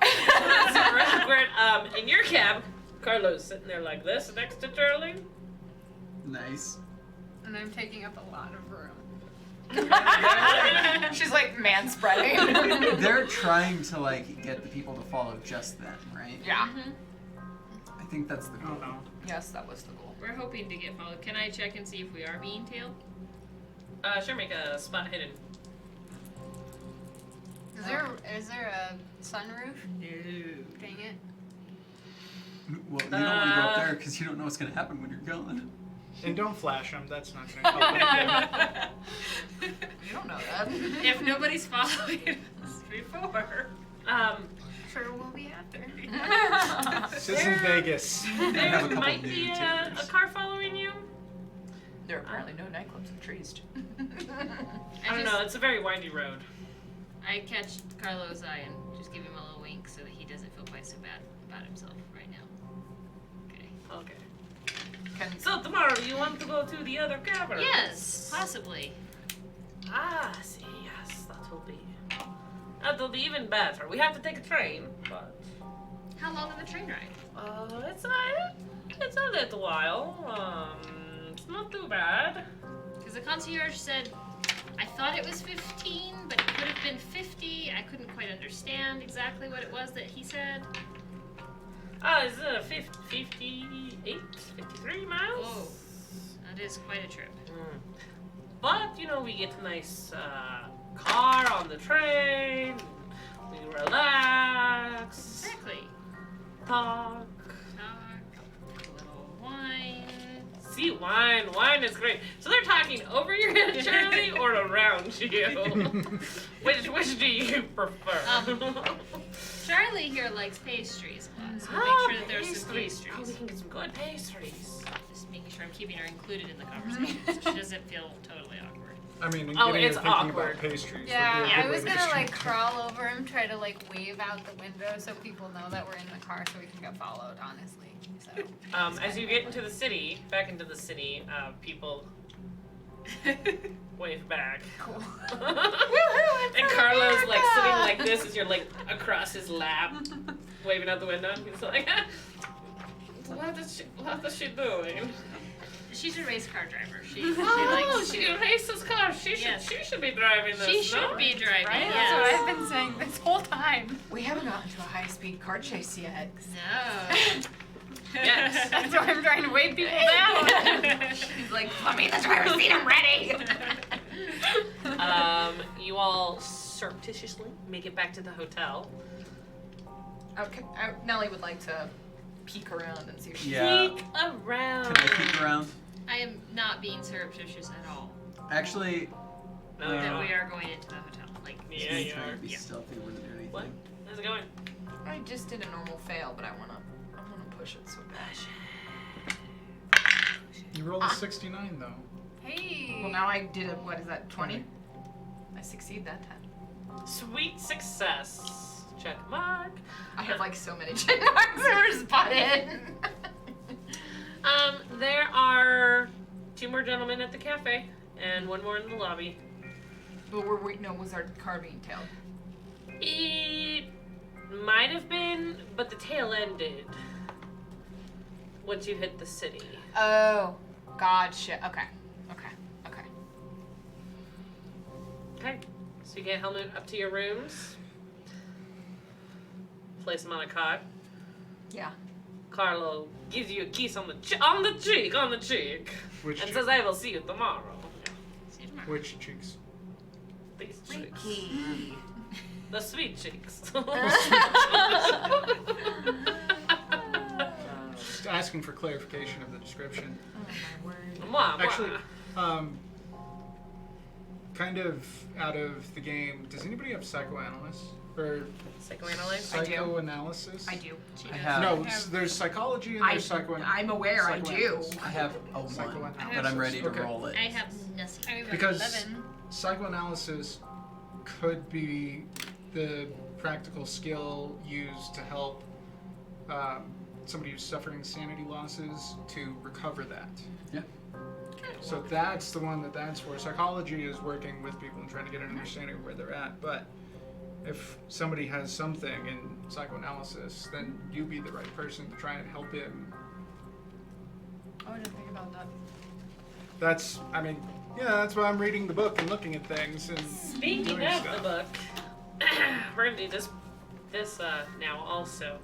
Super awkward. In your cab, Carlo's sitting there like this next to Charlie. Nice. And I'm taking up a lot of room. she's like manspreading. They're trying to like get the people to follow just them, right? Yeah. I think that's the Oh goal. no. Yes, that was the goal. We're hoping to get followed. Can I check and see if we are being tailed? Sure, make a spot hidden. Is there a sunroof? No. Dang it. Well, you don't want to go up there because you don't know what's gonna happen when you're gone. And don't flash them. That's not going to help. You don't know that. If nobody's following us before. Sure will be after. This isn't Vegas. have a There couple might be nude a terriers. car following you. There are apparently no nightclubs in trees. I don't know, it's a very windy road. I catch Carlo's eye and just give him a little wink so that he doesn't feel quite so bad about himself right now. Okay. Okay. So tomorrow you want to go to the other cavern? Yes, possibly. Ah, see, yes, that'll be even better. We have to take a train, but How long of a train ride? it's a little while. It's not too bad. Because the concierge said, I thought it was 15, but it could have been 50. I couldn't quite understand exactly what it was that he said. It's 58, 53 miles. Whoa, that is quite a trip. But, we get a nice car on the train. We relax, Exactly. talk. Talk, a little wine. See, wine is great. So they're talking over your head, Charlie, or around you? Which do you prefer? Charlie here likes pastries a lot, so we'll make sure that there's some pastries. Oh, we can get some good pastries. Just making sure I'm keeping her included in the conversation so she doesn't feel totally awkward. I mean, Oh, getting it's her thinking awkward. about pastries. Yeah, would be a I good was way to gonna like distract crawl over him, try to like wave out the window so people know that we're in the car so we can get followed, honestly. So As you get into the city, back into the city, people wave back. cool. And Carlo's like sitting like this as you're like across his lap, waving out the window. He's like, what is she doing? She's a race car driver. She She races cars. She should be driving this. She should no? be driving. Right? Yes. That's what I've been saying this whole time. We haven't gotten to a high-speed car chase yet. No. Yes. That's why I'm trying to wave people down. She's like, let me in the driver's seat, I'm ready. You all surreptitiously make it back to the hotel. Okay, Nellie would like to peek around and see if she's Yeah. Peek around. Can I peek around? I am not being surreptitious at all. Actually, No, That no. we are going into the hotel. Like, Yeah, you trying are. to be Yeah. stealthy, wouldn't do anything. What? How's it going? I just did a normal fail, but I wanna push it so bad. You rolled a 69 though. Hey. Well, now I did a, what is that, 20? I succeed that time. Sweet success. Check mark. I have like so many check marks that were spotted. There are 2 more gentlemen at the cafe and 1 more in the lobby. But was our car being tailed? It might have been, but the tail ended once you hit the city. Oh, God, shit. Okay. Okay, so you get Halmut up to your rooms. Place him on a cot. Yeah. Carlo gives you a kiss on the cheek, Which and cheek? says, "I will see you tomorrow." see you tomorrow. Which cheeks? These cheeks, Freaky. the sweet cheeks. Just asking for clarification of the description. Oh my word. Mwah, mwah. Actually, kind of out of the game, does anybody have psychoanalyst? Or Psychoanalyst? I do. psychoanalysis? I do. She I does. have. No, there's psychology and there's I'm aware I do. psychoanalysis. I have a 1, Psychoanalysis. but I'm ready to Okay. roll it. I have nothing. I was Because at 11. psychoanalysis could be the practical skill used to help somebody who's suffering sanity losses to recover that. Yeah. So that's the one that's for. Psychology is working with people and trying to get an understanding of where they're at. But if somebody has something in psychoanalysis, then you be the right person to try and help him. Oh, I didn't think about that. That's why I'm reading the book and looking at things and Speaking doing of stuff. the book, we're gonna do this now also.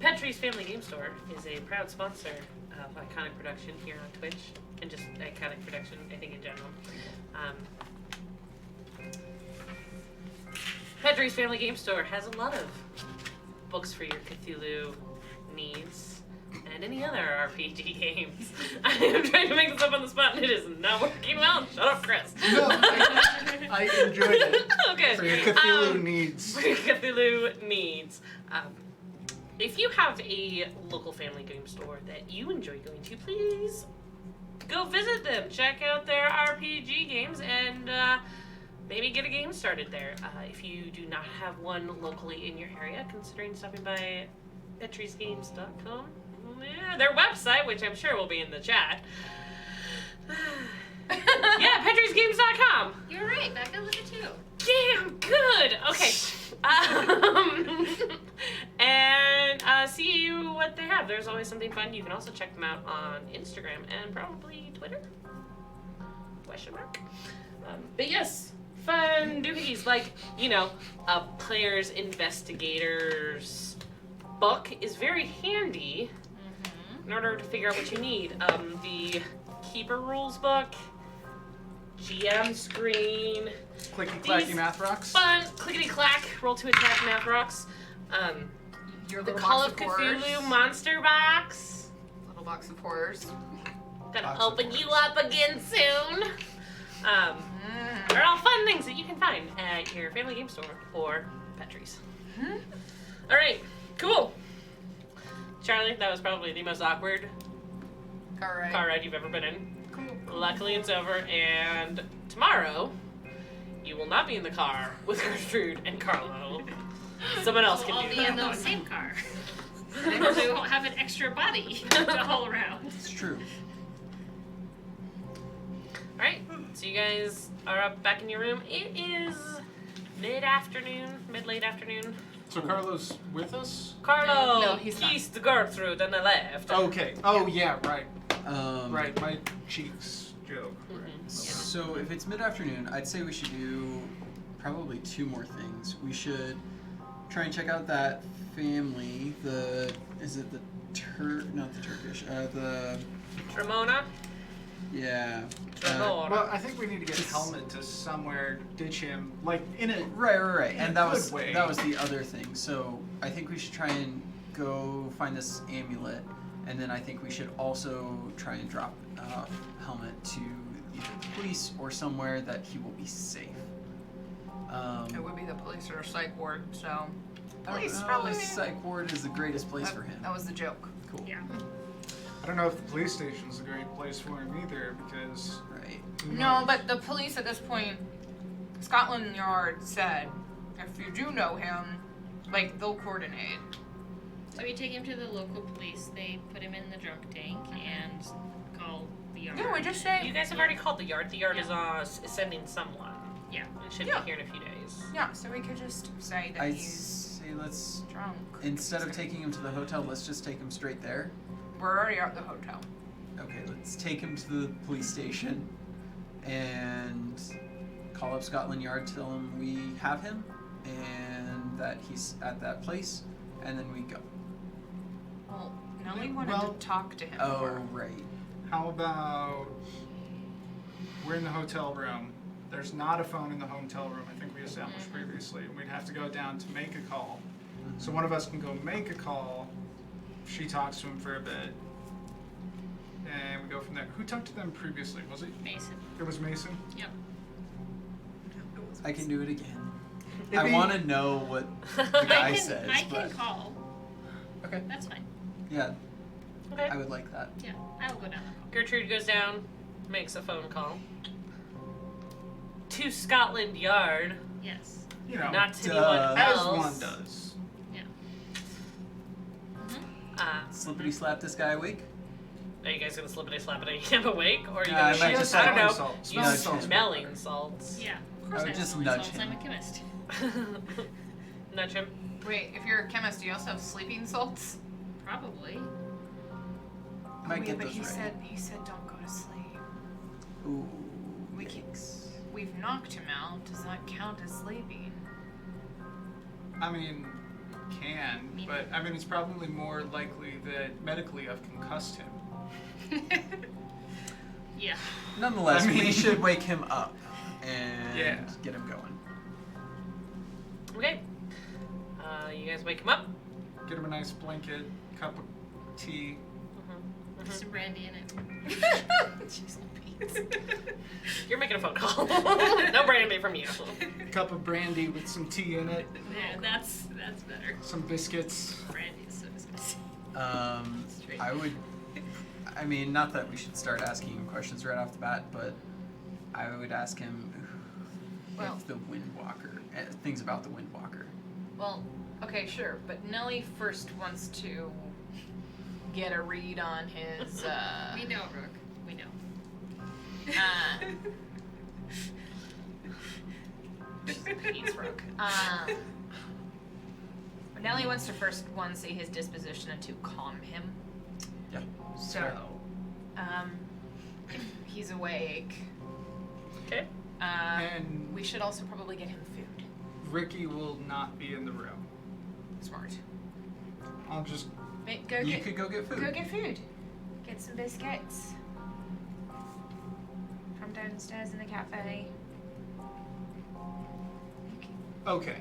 Petrie's Family Game Store is a proud sponsor of Iconic Production here on Twitch, and just Iconic Production, I think, in general. Petrie's Family Game Store has a lot of books for your Cthulhu needs and any other RPG games. I am trying to make this up on the spot, and it is not working well. Shut up, Chris. No, I enjoyed it. Okay. For your Cthulhu needs. For your Cthulhu needs. If you have a local family game store that you enjoy going to, please go visit them. Check out their RPG games and maybe get a game started there. If you do not have one locally in your area, considering stopping by petriesgames.com. Yeah, their website, which I'm sure will be in the chat. Yeah, petriesgames.com. You're right, Becca. Look at you. Damn good. Okay. And see you what they have. There's always something fun. You can also check them out on Instagram and probably Twitter. Question mark. But yes, fun doohies like a player's investigator's book is very handy in order to figure out what you need. The Keeper Rules book, GM screen. Clicky clacky These math rocks. Fun, clickety clack, roll to attack math rocks. Your The little Call box of horrors. Cthulhu monster box. Little box of horrors. Gonna Box of open you up again soon. They're all fun things that you can find at your family game store or Petrie's. All right, cool. Charlie, that was probably the most awkward All right. car ride you've ever been in. Cool. Luckily, it's over, and tomorrow you will not be in the car with Gertrude and Carlo. Someone else We'll all can do be in that. the same car. And we won't have an extra body to haul around. It's true. Alright, so you guys are up back in your room. It is mid-afternoon, mid-late afternoon. So Carlo's with us? Carlo No, he's not. kissed Gertrude on the left. Okay. Oh yeah, right. Right. My cheeks joke. Mhm. So if it's mid-afternoon, I'd say we should do probably 2 more things. We should try and check out that family. Not the Turkish. Ramona? Yeah. Ramona. Well, I think we need to get Halmut to somewhere, ditch him, like in a. Right. In And a that good was way. the other thing. So I think we should try and go find this amulet, and then I think we should also try and drop Halmut to either the police or somewhere that he will be safe. It would be the police or a psych ward, so. Police, Oh, probably. psych ward is the greatest place for him. That was the joke. Cool. Yeah. I don't know if the police station's a great place for him either, because. Right. No, but the police at this point, Scotland Yard said, if you do know him, like, they'll coordinate. So we take him to the local police. They put him in the drunk tank and call the yard. Yeah, we just say. You guys have already called the yard. The yard is sending someone. Yeah. It should Yeah. be here in a few days. Yeah, so we could just say that I'd he's say let's, drunk. instead of taking him to the hotel, let's just take him straight there. We're already at the hotel. Okay, let's take him to the police station and call up Scotland Yard, tell him we have him and that he's at that place, and then we go. Well, Nellie wanted Well- to talk to him Oh, more. right. How about we're in the hotel room? There's not a phone in the hotel room. I think we established previously, and we'd have to go down to make a call. So one of us can go make a call. She talks to him for a bit. and we go from there. Who talked to them previously? Was it? Mason. It was Mason. Yep. I can do it again. It'd I be- want to know what the guy says, I can but call. okay. That's fine. Yeah, Okay. I would like that. Yeah, I will go down. Gertrude goes down, makes a phone call. To Scotland Yard, Yes. You know, not to Duh. anyone as else. one does. Slippity slap this guy awake. Are you guys gonna slippity slappity him awake, or are you I gonna might shoot? just I don't know. salt. You Nudge Smelling him. smelling salts. Yeah. Of course I would have just smelling nudge salts. him. I'm a chemist. Nudge him. Wait, if you're a chemist, do you also have sleeping salts? Probably. Might yeah, get but those he right. said don't go to sleep. Ooh, We can- yikes. We've knocked him out. Does that count as sleeping? I mean, can, but I mean, it's probably more likely that medically I've concussed him. Yeah. Nonetheless, I mean- we should wake him up and Yeah. get him going. Okay. You guys wake him up. Get him a nice blanket, cup of tea. Put some brandy in it. Jeez You're making a phone call. No brandy from you. Cup of brandy with some tea in it, Yeah, that's better. some biscuits. Brandy is so disgusting. Straight. I mean, not that we should start asking him questions right off the bat, but I would ask him Well- if the Windwalker, things about the Windwalker. Well, okay, sure, but Nellie first wants to get a read on his, We know, Rook. We know. Pete's Rook. Nellie wants to first see his disposition and to calm him. Yeah. So, Fair. if he's awake, Okay. And we should also probably get him food. Ricky will not be in the room. Smart. I'll just Go You get could go get food. Go get food. Get some biscuits from downstairs in the cafe. okay.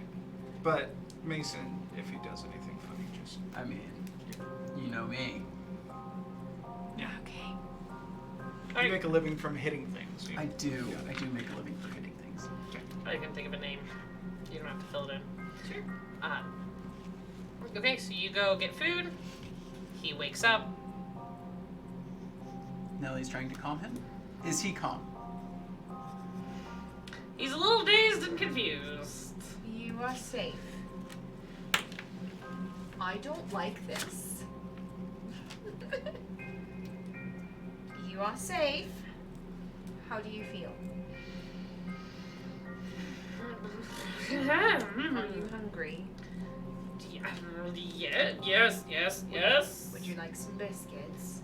But Mason, if he does anything funny, just I mean, you know me. Okay. you make a living from hitting things. You I know? do. I do make a living for hitting things. I can think of a name. You don't have to fill it in. Sure. Okay, so you go get food. He wakes up. Nellie's trying to calm him. Is he calm? He's a little dazed and confused. You are safe. I don't like this. You are safe. How do you feel? Are you hungry? Yeah, yes. Would you like some biscuits?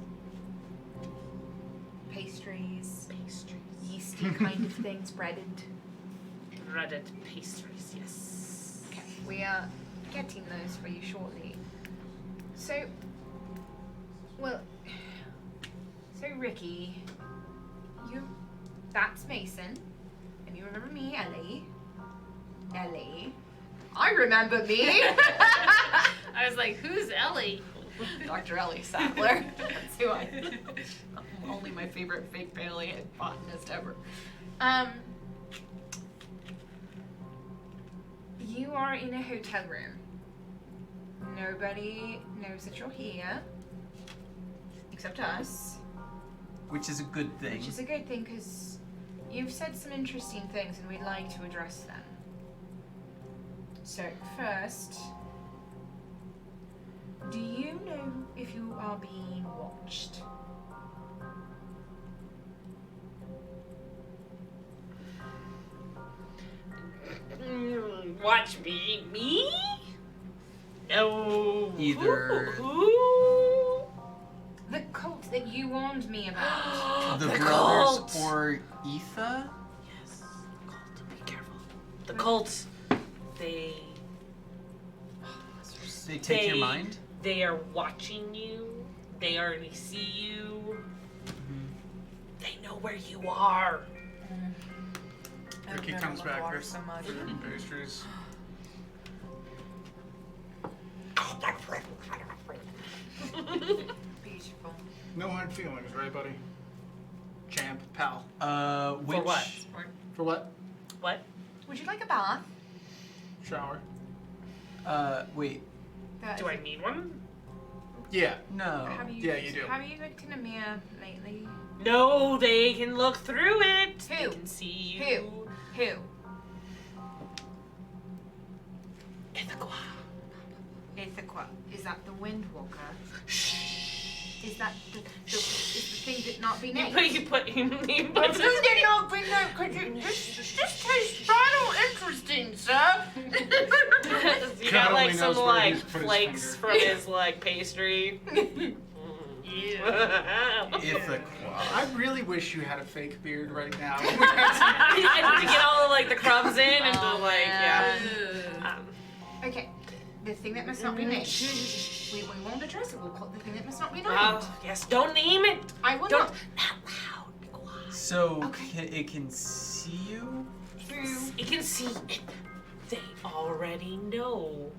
Pastries? Yeasty kind of things, breaded? Breaded pastries, yes. Okay, we are getting those for you shortly. So, Ricky, that's Mason, and you remember me, Ellie. I remember me! I was like, who's Ellie? Dr. Ellie Sattler. That's who only my favorite fake paleo botanist ever. You are in a hotel room. Nobody knows that you're here. Except us. Which is a good thing. Which is a good thing because you've said some interesting things and we'd like to address them. So, first, do you know if you are being watched? Watch me? Me? No. Either- Who? The cult that you warned me about. the the brothers cult. or Etha? Yes. Cult. Be careful. The cult. They Take your mind? They are watching you. They already see you. They know where you are. Ricky I've comes never back water with so much. food and pastries. Beautiful. No hard feelings, right, buddy? Champ, pal. Which? For what? For what? What? Would you like a bath? Shower. Wait. Do I need one? Yeah. No. Yeah, you do. Have you looked in a mirror lately? No, they can look through it. Who? They can see you. Who? Ithaca. Is that the Windwalker? Is that the thing that not be named? You put Does it not be named? Could you this tastes final interesting, sir? You God got like only some knows where like he's put his flakes finger. from his like pastry. Ithaca. I really wish you had a fake beard right now. I need to get all of like the crumbs in and Oh, the like man. Okay, the thing that must not be named. We won't address it. We'll call it the thing that must not be named. yes, don't name it. I will Don't not. out loud. Be quiet. So Okay. it can see you? Who? You can see it. They already know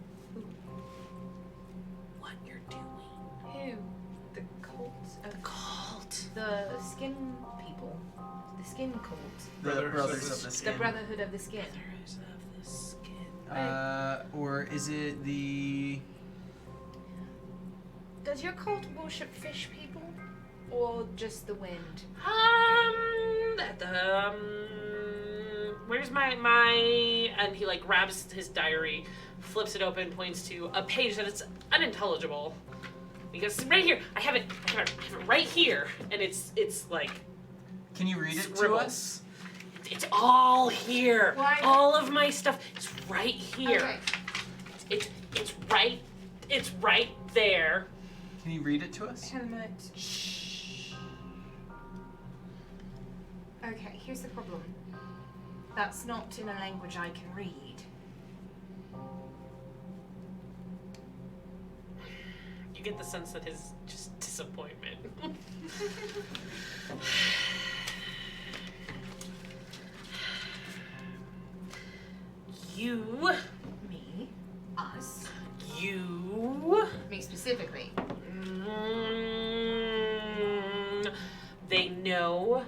what you're doing. Who? The cult of Cult. the skin people. The skin cult. The Brothers Brothers of of the The Skin. Brotherhood of the Skin. Brothers of the Skin. Or is it the... Does your cult worship fish people? Or just the wind? Where's my and he like grabs his diary, flips it open, points to a page that is unintelligible. Because right here, I have it right here, and it's like Can you read it to scribbles. us? It's all here. Why? All of my stuff is right here. Okay. It's right there. Can you read it to us? Halmut. Okay, here's the problem. That's not in a language I can read. You get the sense that his just disappointment. You, Me. Us. you. Me specifically. They know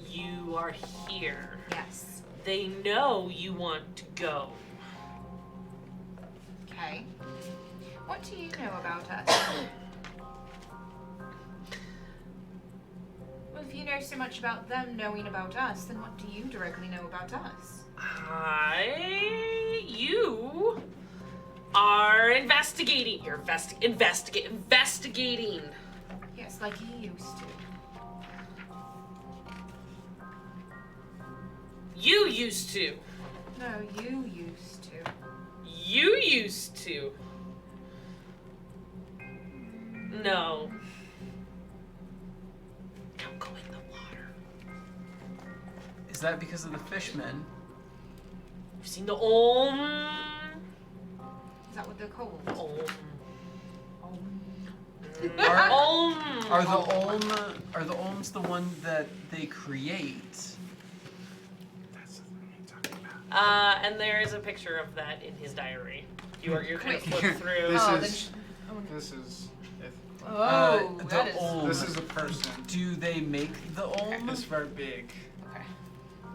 you are here. Yes. They know you want to go. Okay. What do you know about us? Well, if you know so much about them knowing about us, then what do you directly know about us? You are investigating. You're investigating. Yes, like you used to. You used to. No, you used to. You used to. No. Don't go in the water. Is that because of the fishmen? You've seen the Om. Is that what they're called? Om. Are, Om. are the Olms the one that they create? That's the thing I'm talking about. And there is a picture of that in his diary. You're kind of Wait. flipping through. This Oh, is. This is. Oh, the that is. Olm. This is a person. Do they make the Olm? It's very big. Okay.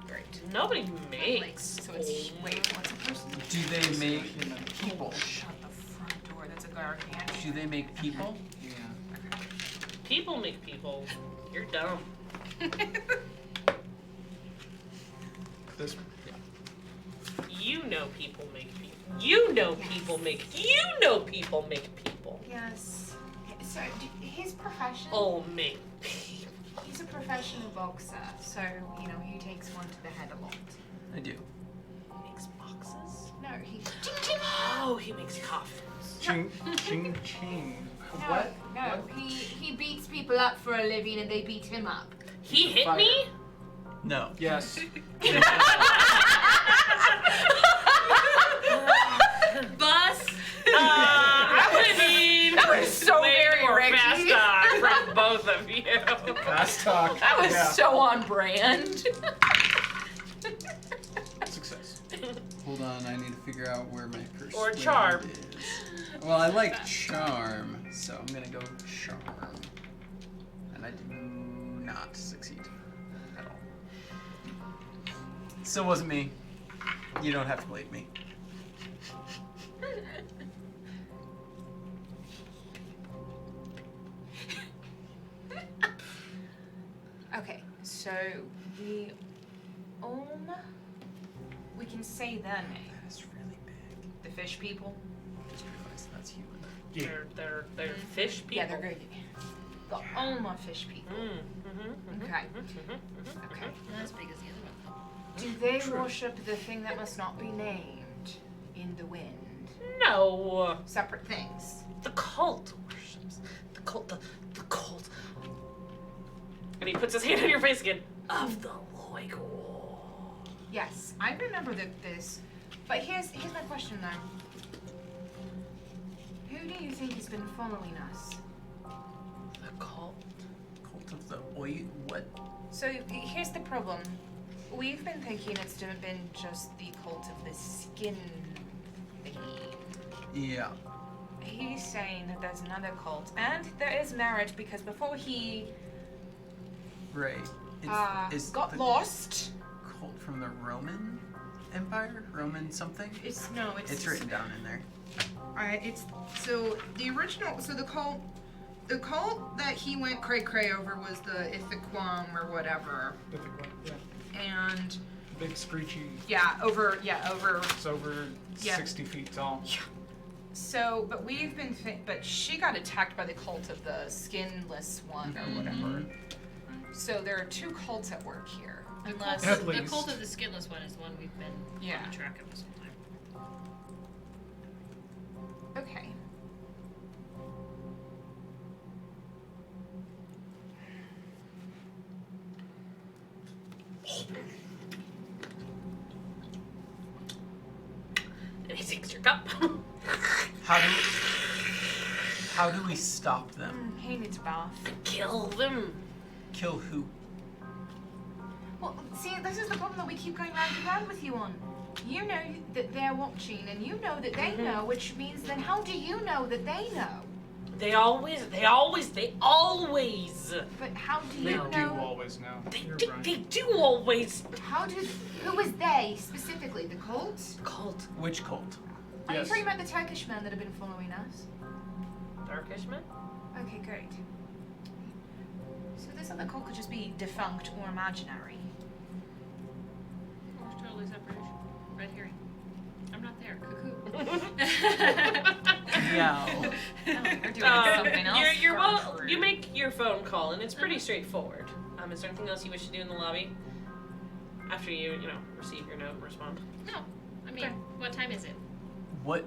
Great. Nobody Like, makes. so it's. Om. Wait, what's a person? Do they It's a make human. people? Shut the front door. That's a gargantuan. Do they make people? Yeah. People make people. You're dumb. This. You know people make people. You know people make. You know people make people. Yes. So his profession. Oh, make people. He's a professional boxer, so you know he takes one to the head a lot. I do. Makes boxes. No, he. Oh, he makes coffins. Ching, ching, ching. No, What? no, What? he beats people up for a living and they beat him up. He hit Fire. me. No. Yes. Bus. I mean, That was so way very more Ricky. fast talk from both of you. Fast talk. That was Yeah. so on brand. Success. Hold on, I need to figure out where my persuade Or charm. is. Well, I like charm, so I'm gonna go charm. and I do not succeed at all. So it wasn't me. You don't have to blame me. Okay, so we can say their name. That's really big. The fish people. I just realized that's human. They're fish people. Yeah, they're good. The Ulma fish people. Okay. Okay. Not as big as the other one. Do they worship the thing that must not be named in the wind? No. Separate things. The cult worships. The cult. The cult. And he puts his hand on your face again. Of the Loigor. Yes, I remember this. But here's my question though. Who do you think has been following us? The cult. Cult of the what? So here's the problem. We've been thinking it's been just the cult of the skin thingy. Yeah. He's saying that there's another cult, and there is merit because before he Right. Is got the lost. cult from the Roman Empire? Roman something? It's It's written down in there. Alright, it's so the original the cult that he went cray over was the Ithiquam or whatever. Yeah. And Big screechy. over It's over Yeah. 60 feet tall. so but we've been but she got attacked by the cult of the skinless one or whatever. So there are two cults at work here. Unless At The least. cult of the skinless one is the one we've been Yeah. on track of this whole time. okay. And he takes your cup. How do we stop them? He needs a bath. Kill them. Kill who? Well, see, this is the problem that we keep going round and round with you on. You know that they're watching, and you know that they know, which means then how do you know that they know? They always. But how do They you do know? always know. You're right. They do always. Who is they specifically? The cult? Cult. Which cult? Are Yes. you talking about the Turkish men that have been following us? Darkish man? Okay, great. So this other cult could just be defunct or imaginary. Oh, it's totally separation. Red herring. I'm not there. Cuckoo. Meow. We're doing something else. You make your phone call, and it's pretty straightforward. Is there anything else you wish to do in the lobby? After you receive your note and respond. No. I mean, what time is it? What?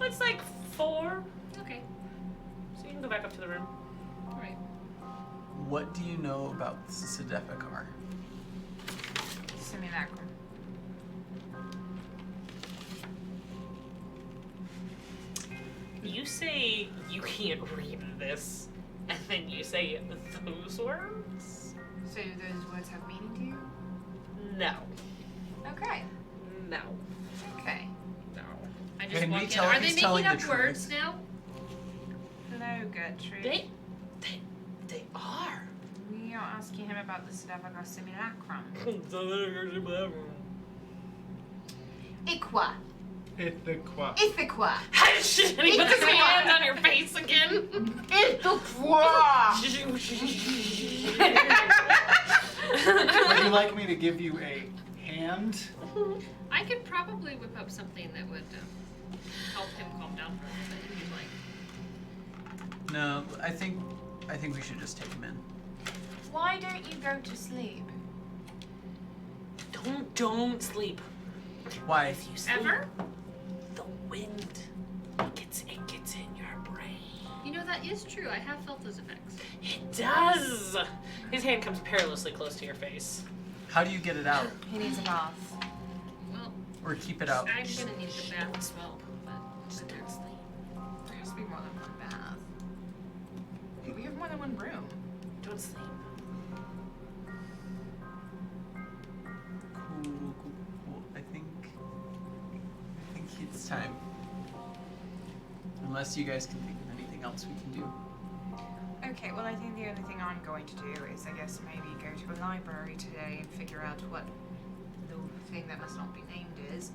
It's like 4, Okay. so you can go back up to the room. All right. What do you know about the Sedefakar? Simulacrum. You say you can't read this, and then you say those words? So those words have meaning to you? No. Okay. No. Okay. No. I just Can we walk in. tell Are if they he's telling making the up words truth? now? Hello, Gertrude. They are. We are asking him about the Sedefakar simulacrum. Iqua. Ithiqua. Ithiqua. And he puts his hand on your face again. Ithiqua. Would you like me to give you a hand? I could probably whip up something that would help him calm down for a little bit if you'd like. No, I think we should just take him in. Why don't you go to sleep? Don't sleep. Why? If you sleep, Ever? the wind gets in your brain. You know, that is true. I have felt those effects. It does. His hand comes perilously close to your face. How do you get it out? He needs a bath. Well, Or keep it out? I'm gonna need the bath as well, but Just don't sleep. There has to be more than one bath. We have more than one room. Don't sleep. Cool. I think it's time. Unless you guys can think of anything else we can do. Okay, well, I think the only thing I'm going to do is, I guess, maybe go to a library today and figure out what the thing that must not be named is.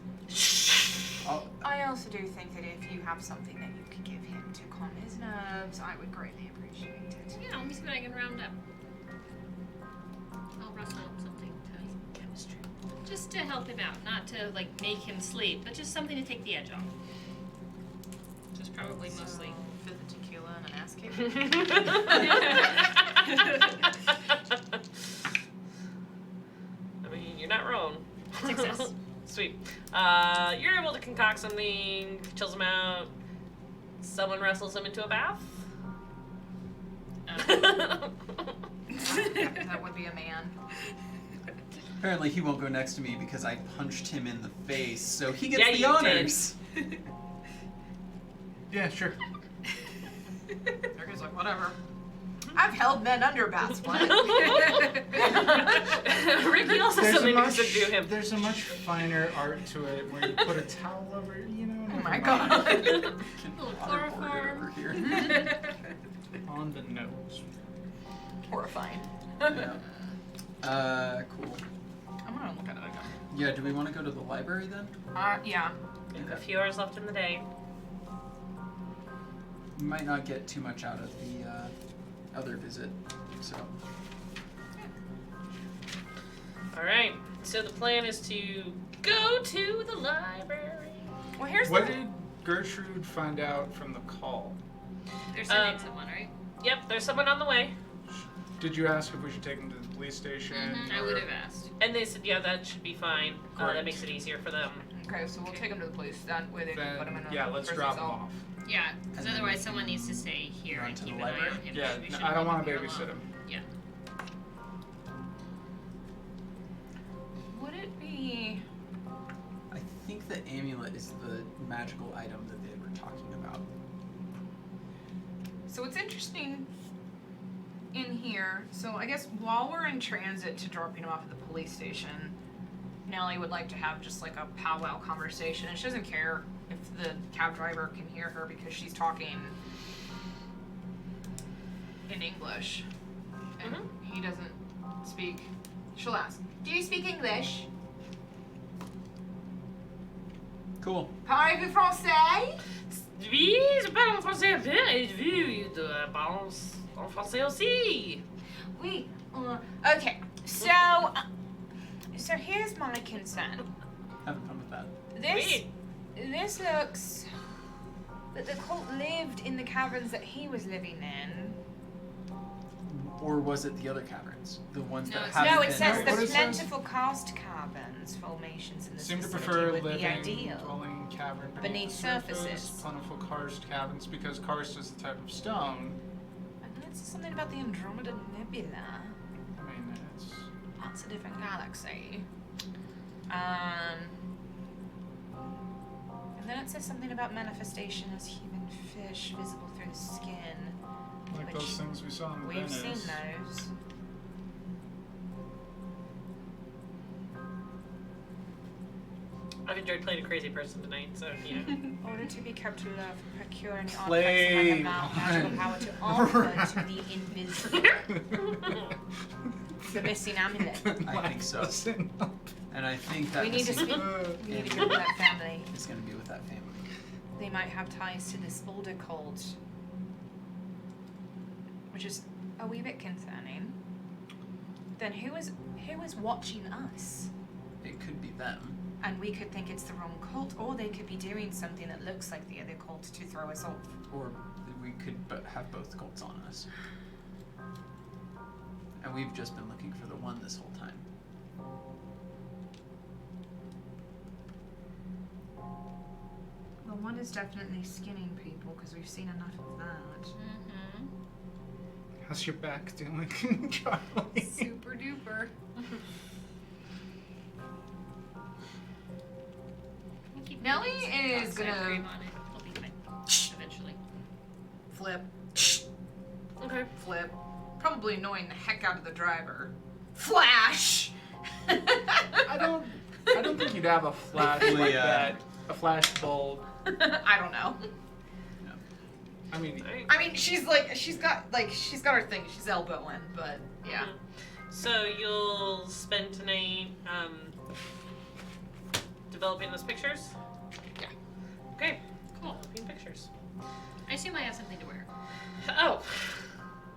I also do think that if you have something that you could give him to calm his nerves, I would greatly appreciate it. Yeah, let me see what I can round up. I'll rustle up something to chemistry. Just to help him out, not to like make him sleep, but just something to take the edge off. Just probably mostly. For the tequila and an ass kick. I mean, you're not wrong. Success. Sweet. You're able to concoct something, chills him out. Someone wrestles him into a bath. That would be a man. Apparently he won't go next to me because I punched him in the face, so he gets Yeah, the you honors. Yeah, sure. Ergo's like, whatever. I've held men under baths once. Ricky also has something to subdue him. There's a much finer art to it where you put a towel over it, you know. Oh my never god. mind. Little Waterboarded chloroform. over here. On the nose. Horrifying. Yeah. Cool. I'm gonna look at it again. Yeah, do we want to go to the library then? Yeah. We have a few hours left in the day. We might not get too much out of the other visit, so. Alright, so the plan is to go to the library. Well, here's What the... did Gertrude find out from the call? They're sending someone, right? Yep, there's someone on the way. Did you ask if we should take him to the police station? I would have asked. And they said, yeah, that should be fine. That Great. makes it easier for them. Okay, so we'll take him to the police. That way they can Then, put him in a yeah, let's prison drop him cell. off. Yeah, because And then otherwise we someone can needs to stay here run and to keep the an eye library? on him. Yeah, We shouldn't I don't leave want to him babysit alone. him. Yeah. Would it be... I think the amulet is the magical item that they were talking about. So it's interesting in here. So I guess while we're in transit to dropping him off at the police station, Nellie would like to have just like a powwow conversation. And she doesn't care if the cab driver can hear her because she's talking in English. And he doesn't speak. She'll ask, do you speak English? Cool. Parlez-vous français? Oui, je parle en français un peu et vu de parler en français aussi. Oui. Okay. So here's my concern. Have fun with that. This looks that the cult lived in the caverns that he was living in. Or was it the other caverns? The ones No, that it's- haven't No, been... it says What the it says? plentiful Karst Caverns formations in the Seem to vicinity prefer would be living, ideal. dwelling cavern Beneath the surface, surfaces. plentiful karst caverns, because karst is the type of stone. And then it says something about the Andromeda Nebula. I mean, it's That's a different galaxy. And then it says something about manifestation as human fish visible through the skin. like Which those things we saw in We've Venice. seen those. I've enjoyed playing a crazy person tonight, so yeah. In order to be kept alive and procure any Play artifacts that have magical power to offer to the invisible. The missing amulet. I think so. And I think that We need to missing speak. We need to go to that family. is going to be with that family. They might have ties to this older cult, which is a wee bit concerning. Then who is watching us? It could be them. And we could think it's the wrong cult, or they could be doing something that looks like the other cult to throw us off. Or we could have both cults on us. And we've just been looking for the one this whole time. Well, one is definitely skinning people because we've seen enough of that. Mm-hmm. How's your back doing, Charlie? Super duper. Nellie is gonna cream on it. It'll be fine. Eventually. flip, Okay. flip, probably annoying the heck out of the driver. Flash. I don't think you'd have a flash like Yeah. that. A flash bulb. I don't know. I mean, Alright. I mean, she's got her thing. She's elbowing, but yeah. So you'll spend tonight developing those pictures? Yeah. Okay. Cool. Developing pictures. I assume I have something to wear. Oh.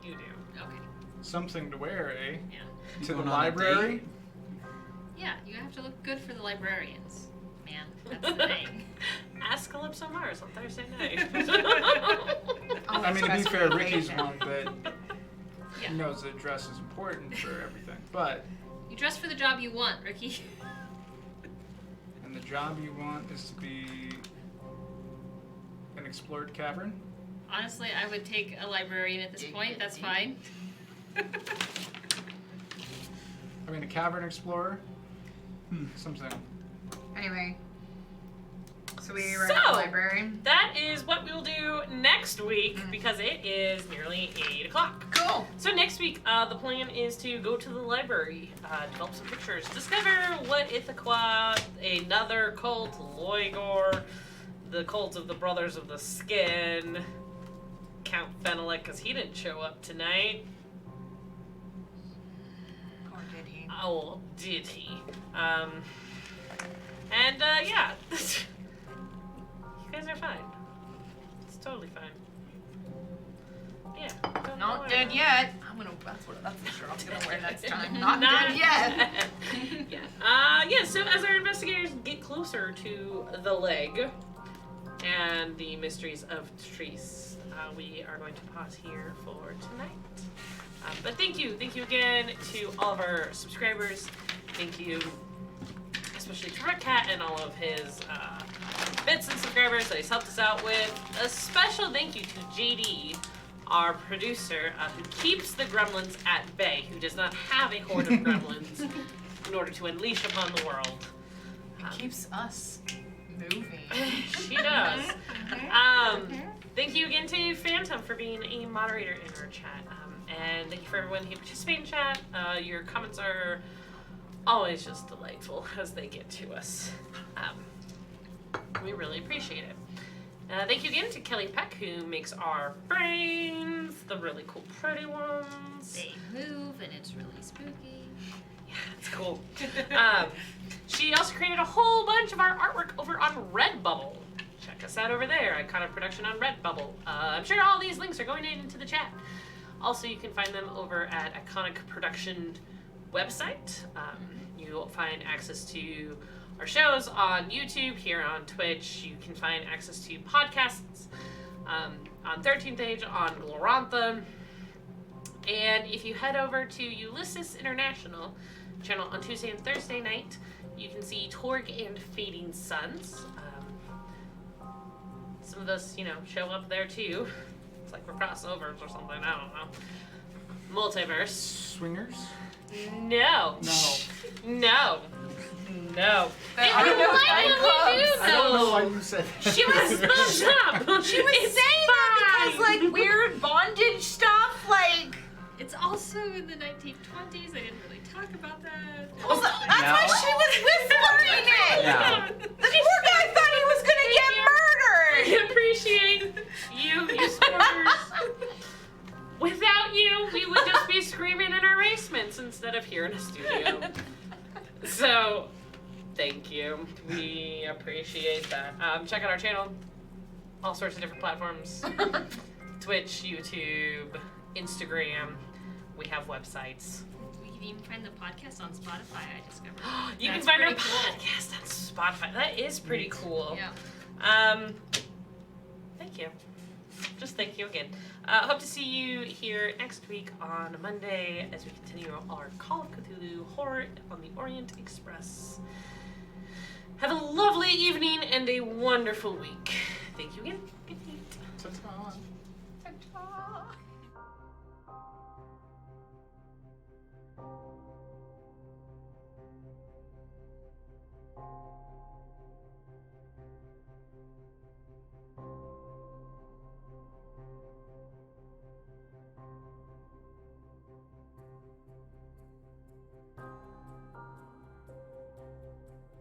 You do. Okay. something to wear, eh? Yeah. You To the going on a library? date? Yeah, you have to look good for the librarians. Man, that's the thing. Ask Calypso Mars on Thursday night. I mean, to be fair, Ricky's one that Yeah. knows that dress is important for everything. But, You dress for the job you want, Ricky. and the job you want is to be an explored cavern? Honestly, I would take a librarian at this point. That's fine. I mean, a cavern explorer? Something. Anyway, so we were So- at the library. That is what we will do next week because it is nearly 8 o'clock. Cool. So next week, the plan is to go to the library, develop some pictures, discover what Ithaca, another cult, Loigor, the cult of the Brothers of the Skin, Count Fenelek, because he didn't show up tonight. Or did he? Oh, did he? Yeah. You guys are fine. It's totally fine. Yeah. don't Not worry dead about it. yet. That's for sure. I'm gonna wear next time. Not dead yet. Yeah. So as our investigators get closer to the leg and the mysteries of Treese, we are going to pause here for tonight. But thank you again to all of our subscribers. Thank you, especially to Red Cat and all of his bits and subscribers that he's helped us out with. A special thank you to JD, our producer, who keeps the gremlins at bay, who does not have a horde of gremlins in order to unleash upon the world. It keeps us moving. She does. Thank you again to Phantom for being a moderator in our chat. And thank you for everyone who participated in chat. Your comments are always just delightful as they get to us. We really appreciate it. Thank you again to Kelly Peck, who makes our brains, the really cool pretty ones. They move and it's really spooky. Yeah, it's cool. She also created a whole bunch of our artwork over on Redbubble. Check us out over there, Iconic Production on Redbubble. I'm sure all these links are going into the chat. Also, you can find them over at Iconic Production website. You'll find access to our shows on YouTube, here on Twitch. You can find access to podcasts on 13th Age, on Glorantha. And if you head over to Ulysses International channel on Tuesday and Thursday night, you can see Torg and Fading Suns. Some of us, show up there too. It's like we're crossovers or something, I don't know. Multiverse. Swingers? No. No. I don't know Why would we do I don't know so? why you said that. She was thumbs up. She was saying that because like weird bondage stuff, like. It's also in the 1920s. I didn't really talk about that. Well, that's why she was whispering it. Yeah. The poor guy thought he was gonna get murdered. I appreciate you supporters. Without you, we would just be screaming in our basements instead of here in a studio. So, thank you. We appreciate that. Check out our channel. All sorts of different platforms. Twitch, YouTube, Instagram. We have websites. We can even find the podcast on Spotify, I discovered. You That's can find our pretty cool. podcast on Spotify. That is pretty cool. Yeah. Thank you. Just thank you again. Hope to see you here next week on Monday as we continue our Call of Cthulhu horror on the Orient Express. Have a lovely evening and a wonderful week. Thank you again. Good night. Ta-ta. Ta-ta.